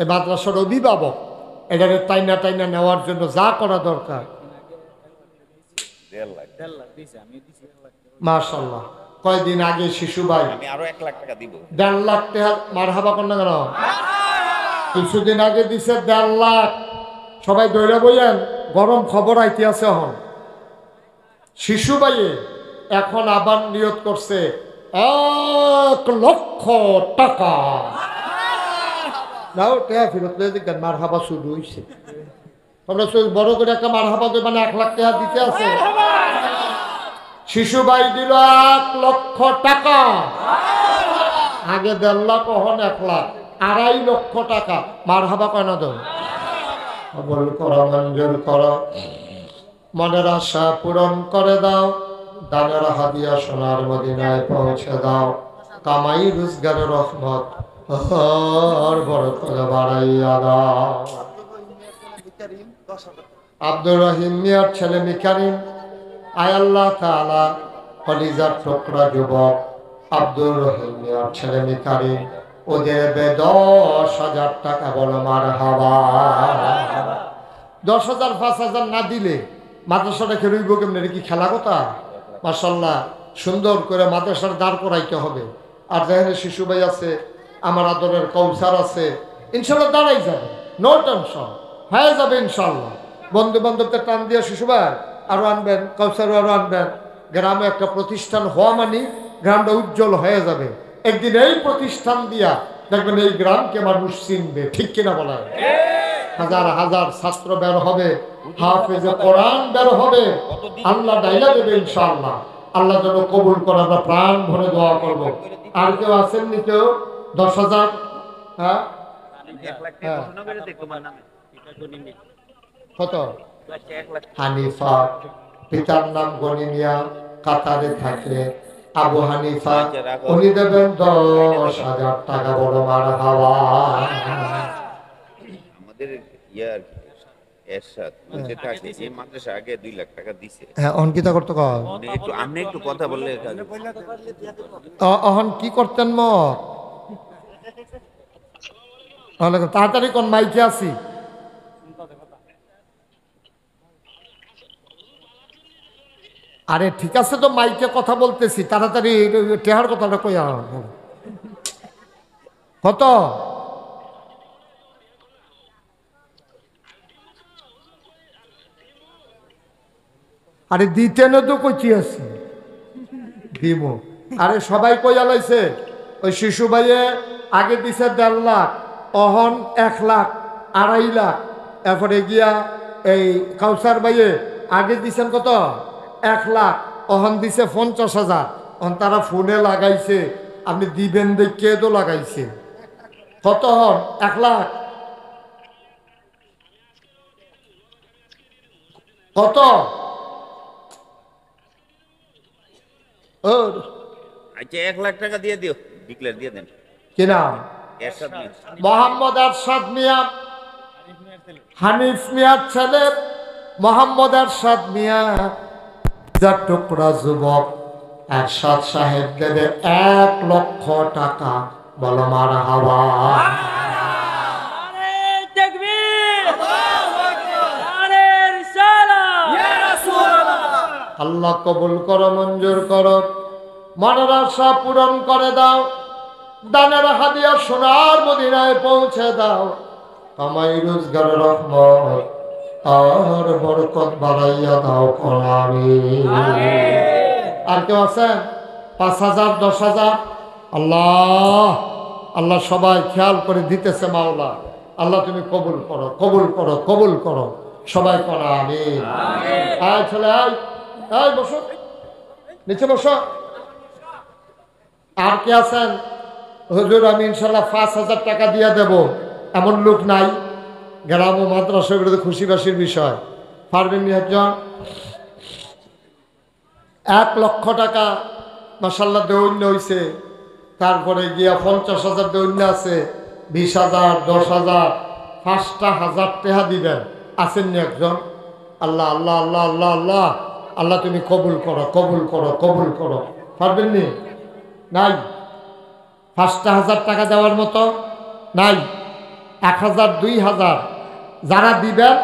এই মাদ্রাসার অভিভাবক। এটারে টাইনা টাইনা নেওয়ার জন্য যা করা দরকার। 1.5 লাখ দিয়েছে, আমি দিছি 1 লাখ। মাশাআল্লাহ। কয়দিন আগে শিশু ভাই আমি আরো 1 লাখ টাকা দিব। 1.5 লাখ টাকা। মারহাবা কর না কেন? কিছুদিন আগে দিছে 1.5 লাখ। সবাই দৌড়ে বইয়েন, গরম খবর আইতে আছে। এখন শিশু ভাইয়ে এখন আবার নিয়ত করছে 1 লক্ষ টাকা। নাও টাকা ফেরত দিয়ে দিকেন। মারহাবা শুরু হয়েছে। তোমরা বড় করে একটা মারহাবা দেবে, মানে 1 লাখ টাকা দিতে আছে। শিশু ভাই দিল 1 লক্ষ টাকা, আগে 1.5 লাখ, কখন 1 লাখ, 2.5 লক্ষ টাকা। মারহাবা কয় না? দাও, কবুল করো, মঞ্জুর করো, মনের আশা পূরণ করে দাও, দানের হাদিয়া সোনার মদিনায় পৌঁছে দাও, কামাই রোজগারের রহমত আর বরকত বাড়াইয়া দাও। আব্দুর রহিম মিয়ার ছেলে মিকারিম, আয় আল্লাহ তাআলা কলিজার টুকরা যুবক আব্দুর রহিম মিয়ার ছেলে মিকারিম, ওদের 10,000 টাকা বলো মারহাবা। 10,000 5,000 না দিলে মাদ্রাসাটা খেলইব কেমন? এটা কি খেলা কথা? মাশাআল্লাহ, সুন্দর করে মাদ্রাসার দাঁড় করাইতে হবে। আর যেখানে শিশু ভাই আছে, আমার আদরের কৌসার আছে, ইনশাল্লাহ দাঁড়াই যাবে, নো টেনশন, হয়ে যাবে ইনশাল্লাহ। বন্ধু বান্ধবদের টান দিয়ে শিশু ভাই আরো আনবেন, কৌসারও আরো আনবেন। গ্রামে একটা প্রতিষ্ঠান হওয়া মানে গ্রামটা উজ্জ্বল হয়ে যাবে। একদিন এই প্রতিষ্ঠান দিয়া দেখবেন এই গ্রামকে মানুষ চিনবে, ঠিক কিনা বলা? হাজার হাজার ছাত্র বের হবে, হাফেজে কোরআন বের হবে, আল্লাহ ডাইলা দেবে ইনশাআল্লাহ। আল্লাহ যেন কবুল করে, আমরা প্রাণ ভরে দোয়া করব। আর কেউ আসেননি? কেউ 10,000? হ্যাঁ, কত? হানিফা, পিতার নাম গনি মিয়া, কাতারে থাকে। আবু হানিফা, উনি দেবেন 10,000 টাকা বড় মারহাবা। আমাদের ইয়ার এরশাদ মঞ্চে থাকে, এই মাদ্রাসা আগে 2 লাখ টাকা দিছে। হ্যাঁ, অঙ্কিতা করতে কর। আপনি একটু কথা বললে অহন কি করতেন ম? তাড়াতাড়ি কোন মাইকে আছি। আরে ঠিক আছে তো, মাইকে কথা বলতেছি, তাড়াতাড়ি টেহার কথাটা কই। কত? আরে দিতে না তো কইছি আছি দিব। আরে সবাই কইয়া লাইছে। ওই শিশু ভাইয়ে আগে দিছে 1.5 লাখ, অহন 1 লাখ, 2.5 লাখ। এরপরে গিয়া এই কাউসার ভাইয়ে আগে দিছেন কত? 1 লাখ, অহন দিছে 50,000। অহন তারা ফোনে লাগাইছে, আপনি দিবেন দেখে তো লাগাইছে। কত হন? 1 লাখ। কত? আচ্ছা 1 লাখ টাকা দিয়ে দিও, ডিক্লেয়ার দিয়ে দেন। কি নাম? এরশাদ মিয়া। মোহাম্মদ এরশাদ মিয়া, হানিফ মিয়ার ছেলে মোহাম্মদ এরশাদ মিয়া, যার টুকরা যুবক এরশাদ সাহেব দেবে 1 লক্ষ টাকা, বলো মারহাবা। আল্লাহ কবুল করো, মঞ্জুর করো, মনের আশা পূরণ করে দাও, দানের হাদিয়া সোনার মদিনায় পৌঁছে দাও, কামাই রোজগারের রহমত আর বরকত বাড়াইয়া দাও। আমিন। আর কেউ আছেন? 5,000, 10,000? আল্লাহ, আল্লাহ সবাই খেয়াল করে দিতেছে মাওলা। আল্লাহ তুমি কবুল করো, কবুল করো, কবুল করো, সবাই করো আমিন। আয় ছেলে, আয়, আয় বসো, নিচে বসো। আর কে আছেন? হুজুর আমি ইনশাল্লাহ 5,000 টাকা দিয়ে দেব, এমন লোক নাই? গ্রাম ও মাদ্রাসা বিরুদ্ধে খুশি বাসির বিষয়। পারবেন নি একজন? 1 লক্ষ টাকা মাশাল্লাহ দৈন্য হইছে। তারপরে গিয়া 50,000 দৈন্য আছে, 20,000, 10,000, 5,000 টাকা দিবেন। আসেননি একজন? আল্লাহ আল্লাহ আল্লাহ আল্লাহ আল্লাহ, আল্লাহ তুমি কবুল করো, কবুল করো, কবুল করো। পারবেন নি? নাই? 5,000 টাকা দেওয়ার মতো নাই? 1,000, 2,000 যারা দিবেন,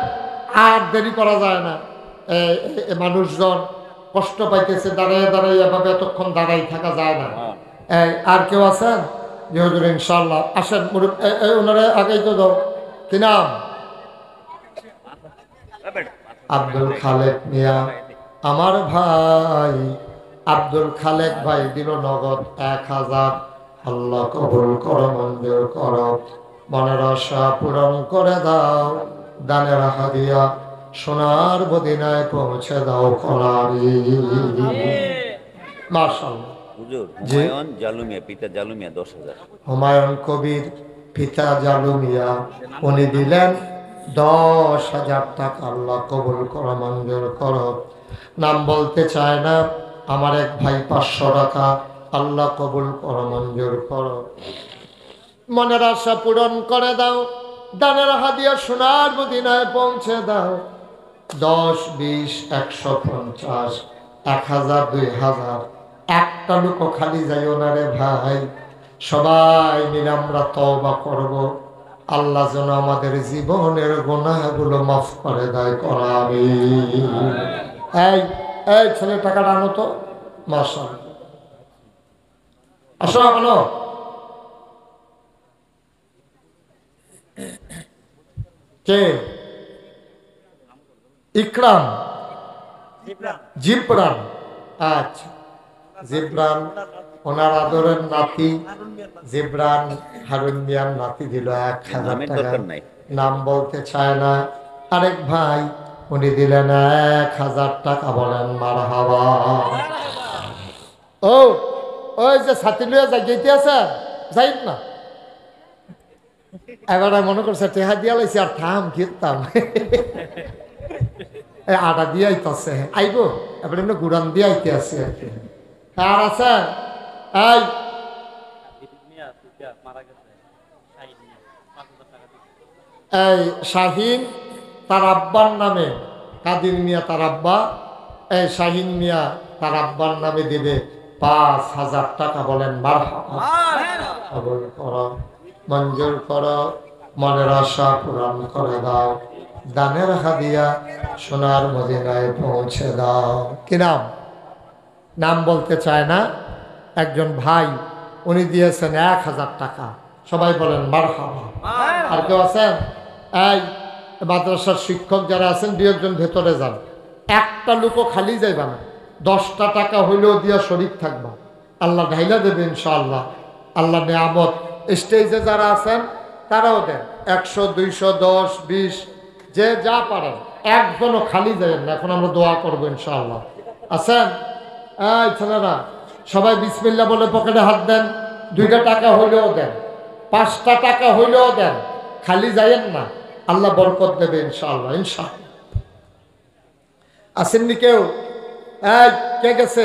আর দেরি করা যায় না। মানুষজন কষ্ট পাইতেছে, দাঁড়াইয়া দাঁড়াইয়া ভাবে এতক্ষণ দাঁড়াই থাকা যায় না। আর কেউ আছেন? যে হুজুর ইনশাল্লাহ আসেন, ওনারা আগেই তো দাও। কি নাম? আব্দুল খালেক মিয়া, আমার ভাই আব্দুল খালেক ভাই দিল নগদ 1,000। আল্লাহ কবুল করো, মঞ্জুর করো, মনের আশা পূরণ করে দাও, দানের হাদিয়া সোনার মদিনায় পৌঁছে দাও করারি। মাশাআল্লাহ। হুজুর জি। হুমায়ুন জালুমিয়া, পিতা জালুমিয়া 10,000। হুমায়ুন কবির পিতা জালুমিয়া, উনি দিলেন 10,000 টাকা। আল্লাহ কবুল করো, মঞ্জুর করো। নাম বলতে চায় না, আমার এক ভাই 500 টাকা। আল্লাহ কবুল করো, মঞ্জুর করো। মনের আশা পূরণ করে দাও, দানের হাদিয়া সোনার মদিনায় পৌঁছে দাও। 10, 20, 150, 1000, 2000, একটা লোক খালি যাইও না রে ভাই। সবাই মিলে আমরা তওবা করব, আল্লাহ যেন আমাদের জীবনের গুনাহগুলো মাফ করে দেয় করাবে। এই এই ছেলে টাকাটা আনো তো। মাশাআল্লাহ, আসো আনো। কে? ইকরাম, জিবরান। আচ্ছা, জিবরান ওনার আদরের নাতি। জিবরান হারুন মিয়ার নাতি দিল 1000 নামের টাকা। দরকার নাই। নাম বলতে চায় না। আরেক ভাই উনি দিলেন 1000 টাকা। বলেন মারহাবা। ও ওই যে ছাতি লইয়া যাইতে আছে, যাই না। এবার মনে করছে টেহা দিয়া লাইছি আর থাম কিনতাম। আটা দিয়ে আইতাছে, আইব এবার এমনি গুড়ান দিয়ে আইতে আছে আর কি। আর আছে এই এই শাহিন তার আব্বার নামে, কাদির মিয়া তার আব্বা, এই শাহিন মিয়া তার আব্বার নামে দিবে 5,000 টাকা। বলেন মারহাবা। কবুল করো, মঞ্জুর করো, মনের আশা পূরণ করে দাও, দানের হাদিয়া সোনার মদিনায় পৌঁছে দাও। কি নাম? নাম বলতে চায় না। একজন ভাই উনি দিয়েছেন 1000 টাকা। সবাই বলেন মারহাবা। আর কেউ আছেন? এই মাদ্রাসার শিক্ষক যারা আছেন 2 একজন ভেতরে যান। একটা লোকও খালি যাইবা না, 10টা টাকা হইলেও দিয়া শরীক থাকবা, আল্লাহ ঢাইলা দেবে ইনশাআল্লাহ। আল্লাহ নিয়ামত। স্টেজে যারা আছেন তারাও দেন, 100, 200, 10, 20, যে যা পারেন। একজনও খালি যাবেন না। এখন আমরা দোয়া করবো ইনশাআল্লাহ। আছেন? এই ছেলেরা সবাই বিসমিল্লাহ বলে পকেটে হাত দেন। 2টা টাকা হইলেও দেন, 5টা টাকা হইলেও দেন, খালি যাইয়েন না। আল্লাহ বরকত দেবে ইনশাআল্লাহ। ইনশাআল্লাহ। আসেননি কেউ? এই কে গেছে?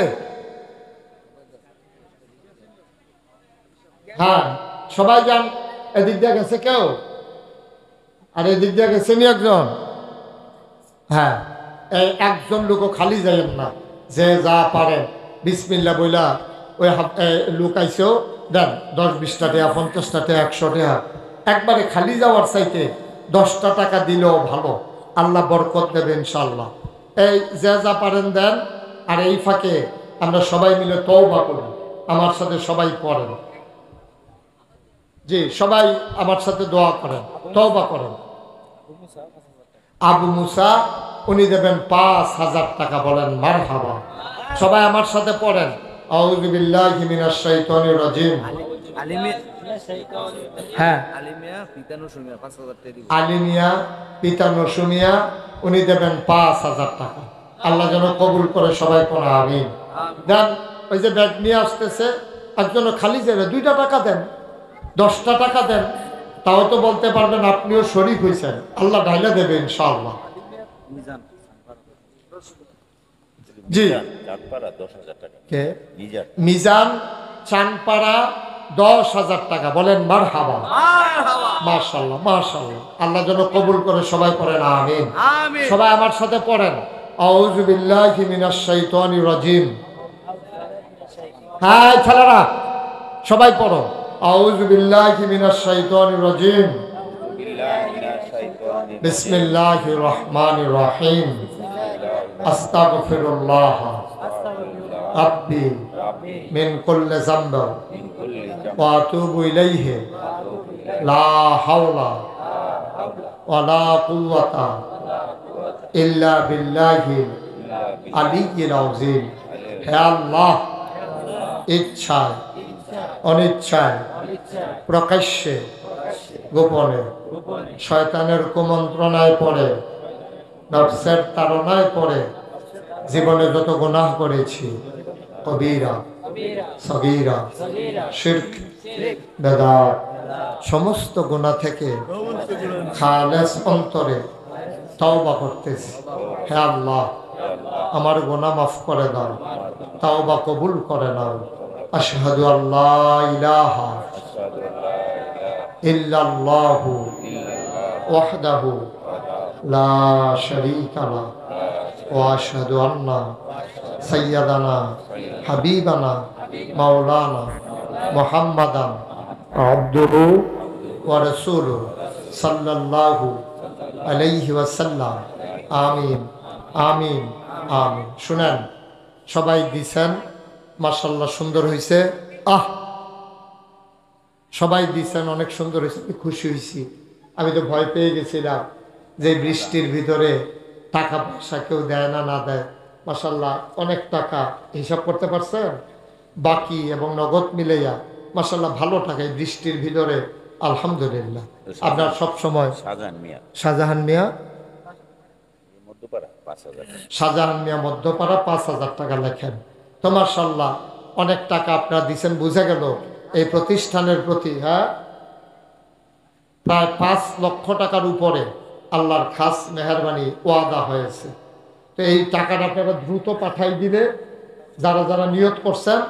হ্যাঁ সবাই যান। এদিক দিয়ে গেছে কেউ? আর এদিক দিয়ে গেছেনি একজন? হ্যাঁ, এই একজন লোকও খালি যাইয়েন না। যে যা পারেন বিসমিল্লাহ বইলা ওই লোক আইসেও দেন। 10, 20টা টাকা, 50টা টাকা, 100 টাকা। একবারে খালি যাওয়ার চাইতে 10টা টাকা দিলেও ভালো, আল্লাহ বরকত দেবে ইনশাআল্লাহ। এই যে যা পারেন দেন। আর এই ফাঁকে আমরা সবাই মিলে তওবা করি। আমার সাথে সবাই পড়েন। জি, সবাই আমার সাথে দোয়া করেন, তওবা করেন। আবু মুসা উনি দেবেন 5,000 টাকা। বলেন মারহাবা। সবাই আমার সাথে পড়েন, আউযু বিল্লাহি মিনাশ শাইতানির রাজিম। হ্যাঁ, আলিমিয়া পিতা নসুমিয়া উনি দেবেন 5,000 টাকা। আল্লাহ যেন কবুল করে। সবাই পড়া আমিন। দেন। ওই যে ব্যাগ নিয়ে আসতেছে একজন খালি যাবে, 2টা টাকা দেন, 10টা টাকা দেন, তাও তো বলতে পারবেন আপনিও শরীক হয়েছেন। আল্লাহ ঢাইলা দেবে ইনশাআল্লাহ। জি। চাঁদপাড়া 10,000 টাকা। কে? মিজান। মিজান চানপাড়া 10,000 টাকা। বলেন মারহাবা। মাশাআল্লাহ, মাশাআল্লাহ। আল্লাহ যেন কবুল করে। সবাই পড়েন আমিন। সবাই আমার সাথে পড়েন, আউযু বিল্লাহি মিনাশ শাইতানির রাজিম। হ্যাঁ ছেলেরা সবাই পড়ো, আউযু বিল্লাহি মিনাশ শাইতানির রাজিম, বিসমিল্লাহির রহমানির রহিম, আস্তাগফিরুল্লাহ রাব্বি মিন কুল্লি যামবিন ওয়া আতুবু ইলাইহি লা হাওলা ওয়া লা কুওয়াতা ইল্লা বিল্লাহিল আলিয়্যিল আযীম। হে আল্লাহ, ইচ্ছায় অনিচ্ছায় প্রকাশ্যে গোপনে শয়তানের কুমন্ত্রণায় পড়ে, নফসের তাড়নায় পড়ে জীবনে যত গুনাহ করেছি, কবিরা সগীরা শিরক বেদাত, সমস্ত গুনাহ থেকে খালেস অন্তরে তওবা করতেছি। হে আল্লাহ, আমার গুনাহ মাফ করে দাও, তওবা কবুল করে নাও। আশহাদু আল্লা ইলাহা ইল্লাল্লাহু ওয়াহদাহু লা শারীকা লাহু ওয়া আশহাদু আন্না সাইয়্যিদানা হাবিবানা মাওলানা মুহাম্মাদান আবদুহু ওয়া রাসূলুহু সাল্লাল্লাহু আলাইহি ওয়াসাল্লাম। আমিন আমিন আমিন। শুনেন, সবাই দিছেন, মাশাআল্লাহ সুন্দর হয়েছে। সবাই দিছেন, অনেক সুন্দর হয়েছে, খুশি হয়েছি। আমি তো ভয় পেয়ে গেছিলাম যে বৃষ্টির ভিতরে টাকা পয়সা কেউ দেয় না, না দেয়। মাশাআল্লাহ অনেক টাকা হিসাব করতে পারছেন, বাকি এবং নগদ মিলেয়া মাশাআল্লাহ ভালো টাকা এই বৃষ্টির ভিতরে। আলহামদুলিল্লাহ। আপনার সব সময় শাহজাহান মিয়া শাহজাহান মিয়া মধ্যপাড়া 5,000 টাকা লেখেন। তো মাশাআল্লাহ অনেক টাকা আপনারা দিচ্ছেন, বুঝা গেল এই প্রতিষ্ঠানের প্রতি। হ্যাঁ, প্রায় 5 লক্ষ টাকার উপরে আল্লাহর খাস মেহেরবানি ওয়াদা হয়েছে। তো এই টাকাটা আপনারা দ্রুত পাঠাই দিলে যারা যারা নিয়ত করছেন,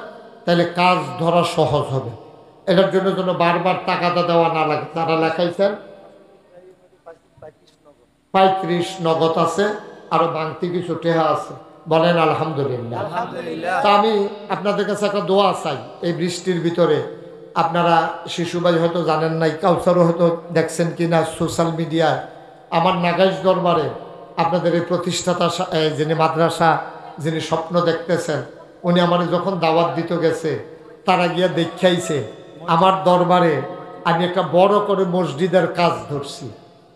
তাহলে কাজ ধরা সহজ হবে। এটার জন্য যেন বারবার টাকাটা দেওয়া না লাগে। যারা লেখাইছেন 35 নগদ আছে, আরো বাংতি কিছু টেহা আছে। বলেন আলহামদুলিল্লাহ। তা আমি আপনাদের কাছে একটা দোয়া চাই। এই বৃষ্টির ভিতরে আপনারা শিশুভাই হয়তো জানেন নাই, কাউসারও হয়তো দেখছেন কিনা সোশ্যাল মিডিয়ায়, আমার নাগাইশ দরবারে আপনাদের এই প্রতিষ্ঠাতা যিনি মাদ্রাসা যিনি স্বপ্ন দেখতেছেন, উনি আমার যখন দাওয়াত দিতে গেছে, তারা গিয়া দেখাইছে আমার দরবারে আমি একটা বড় করে মসজিদের কাজ ধরছি।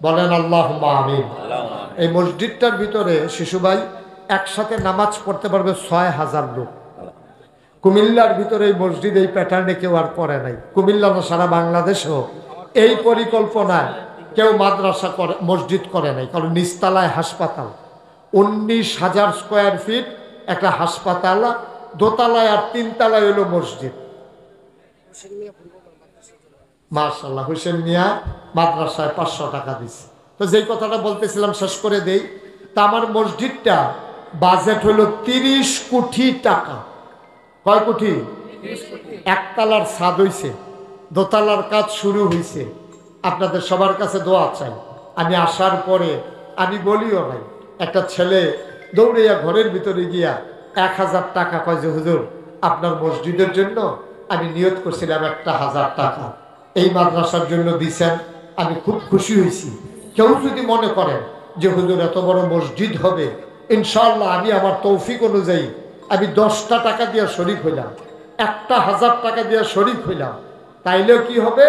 বলেন আল্লাহুম্মা আমিন। এই মসজিদটার ভিতরে শিশুভাই একসাথে নামাজ পড়তে পারবে 6,000 লোক। কুমিল্লার ভিতরে এই মসজিদ এই প্যাটার্নে কেউ আর পড়ে নাই। কুমিল্লা না, সারা বাংলাদেশেও এই পরিকল্পনায় কেউ মাদ্রাসা করে, মসজিদ করে নাই। কারণ নিচতলায় হাসপাতাল, 19,000 স্কোয়ার ফিট একটা হাসপাতাল, দোতলায় আর 3 তলায় হলো মসজিদ। মাশাআল্লাহ, হোসেন মিয়া মাদ্রাসায় 500 টাকা দিচ্ছে। তো যেই কথাটা বলতেছিলাম শেষ করে দেই। তা আমার মসজিদটা বাজেট হলো 30 কোটি টাকা। কয় কোটি? একতলার ছাদ হইছে, দোতলার কাজ শুরু হয়েছে। আপনাদের সবার কাছে দোয়া চাই। আমি আসার পরে আমি বলিও নাই, একটা ছেলে দৌড়িয়া ঘরের ভিতরে গিয়া 1,000 টাকা কয় যে হুজুর আপনার মসজিদের জন্য আমি নিয়ত করছিলাম 1,000 টাকা এই মাদ্রাসার জন্য দিছেন, আমি খুব খুশি হয়েছি। কেউ যদি মনে করেন যে হুজুর এত বড় মসজিদ হবে, ইনশাআল্লাহ আমি আমার তৌফিক অনুযায়ী আমি 10টা টাকা দিয়ে শরীক হইলাম, 1,000 টাকা দিয়ে শরীক হইলাম, তাইলেও কি হবে?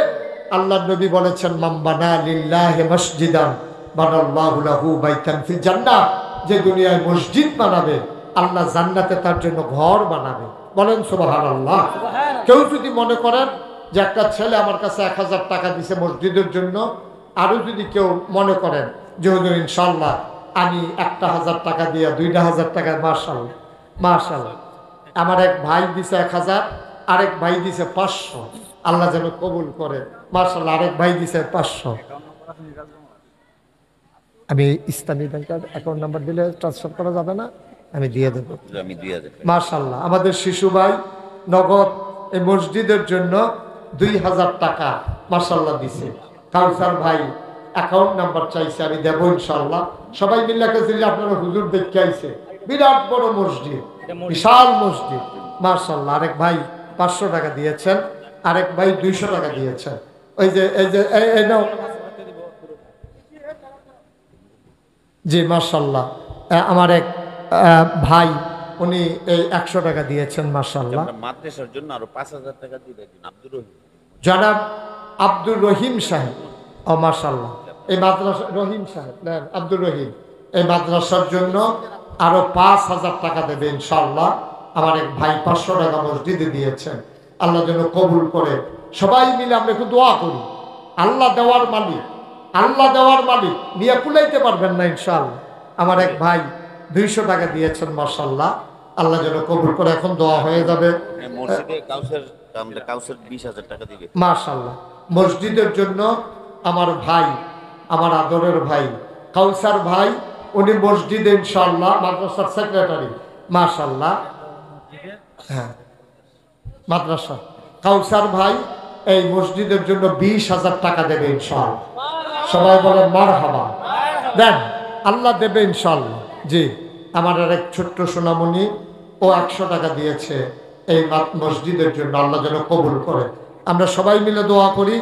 আল্লাহ নবী বলেছেন মান বানা লিল্লাহি মসজিদান বানাল্লাহু লাহু বাইতান ফিল জান্নাহ। যে দুনিয়ায় মসজিদ বানাবে, আল্লাহ জান্নাতে তার জন্য ঘর বানাবে। বলেন সুবহানাল্লাহ। কেউ যদি মনে করেন যে একটা ছেলে আমার কাছে 1,000 টাকা দিছে মসজিদের জন্য, আরো যদি কেউ মনে করেন যে হুজুর ইনশাআল্লাহ আমি 1,000 টাকা দিয়ে 2,000 টাকা, মাশাআল্লাহ মাশাআল্লাহ। আমার এক ভাই দিছে 1,000, আরেক ভাই দিছে 500, আল্লাহ যেন কবুল করে। মাশাআল্লাহ, আরেক ভাই দিছে 500। আমি ইসলামী ব্যাংকের অ্যাকাউন্ট নাম্বার দিলে ট্রান্সফার করা যাবে না? আমি দিয়ে দেব। মাশাআল্লাহ, আমাদের শিশু ভাই নগদ এই মসজিদের জন্য 2,000 টাকা মাশাআল্লাহ দিছে। কাউসার ভাই অ্যাকাউন্ট নাম্বার চাইছে, আমি দেব ইনশাআল্লাহ। সবাই মিলে কাছে আপনারা হুজুর দেখতে আইছে, বিরাট বড় মসজিদ, বিশাল মসজিদ মাশাআল্লাহ। আরেক ভাই 500 টাকা দিয়েছেন, আরেক ভাই 200 টাকা দিয়েছেন। ওই যে এই নাও জি মাশাআল্লাহ। আমার এক ভাই উনি এই 100 টাকা দিয়েছেন মাশাআল্লাহ। মাদ্রাসার জন্য আরো 5,000 টাকা দিবেন আব্দুর রহিম, জনাব আব্দুর রহিম সাহেব। ও মাশাআল্লাহ, এই মাদ্রাসা রহিম সাহেব নেন, আব্দুর রহিম এই মাদ্রাসার জন্য আরো 5,000 টাকা দেবে ইনশাআল্লাহ। আমার এক ভাই 500 টাকা মসজিদে দিয়েছেন, আল্লাহ যেন কবুল করে। সবাই মিলে আমরা একটু দোয়া করি। আল্লাহ দেওয়ার মালিক, আল্লাহ দেওয়ার মালিক, নিয়ে কুলাইতে পারবেন না ইনশাআল্লাহ। আমার এক ভাই 200 টাকা দিয়েছেন, মাশাআল্লাহ, আল্লাহ যেন কবুল করে। এখন দোয়া হয়ে যাবে মসজিদে কাউসার 20,000 টাকা দিবে। মাশাআল্লাহ। মসজিদের জন্য আমার ভাই, আমার আদরের ভাই কাউসার ভাই, উনি মসজিদে ইনশাআল্লাহ মাদ্রাসার সেক্রেটারি, মাশাআল্লাহ। হ্যাঁ, মাদ্রাসা কাউসার ভাই এই মসজিদের জন্য 20,000 টাকা দেবে ইনশাআল্লাহ। সবাই বলেন মারহাবা। দেন, আল্লাহ দেবে ইনশাআল্লাহ। জি, আমার আর এক ছোট্ট সোনামণি, ও 100 টাকা দিয়েছে এই মসজিদের জন্য, আল্লাহ যেন কবুল করে। আমরা সবাই মিলে দোয়া করি।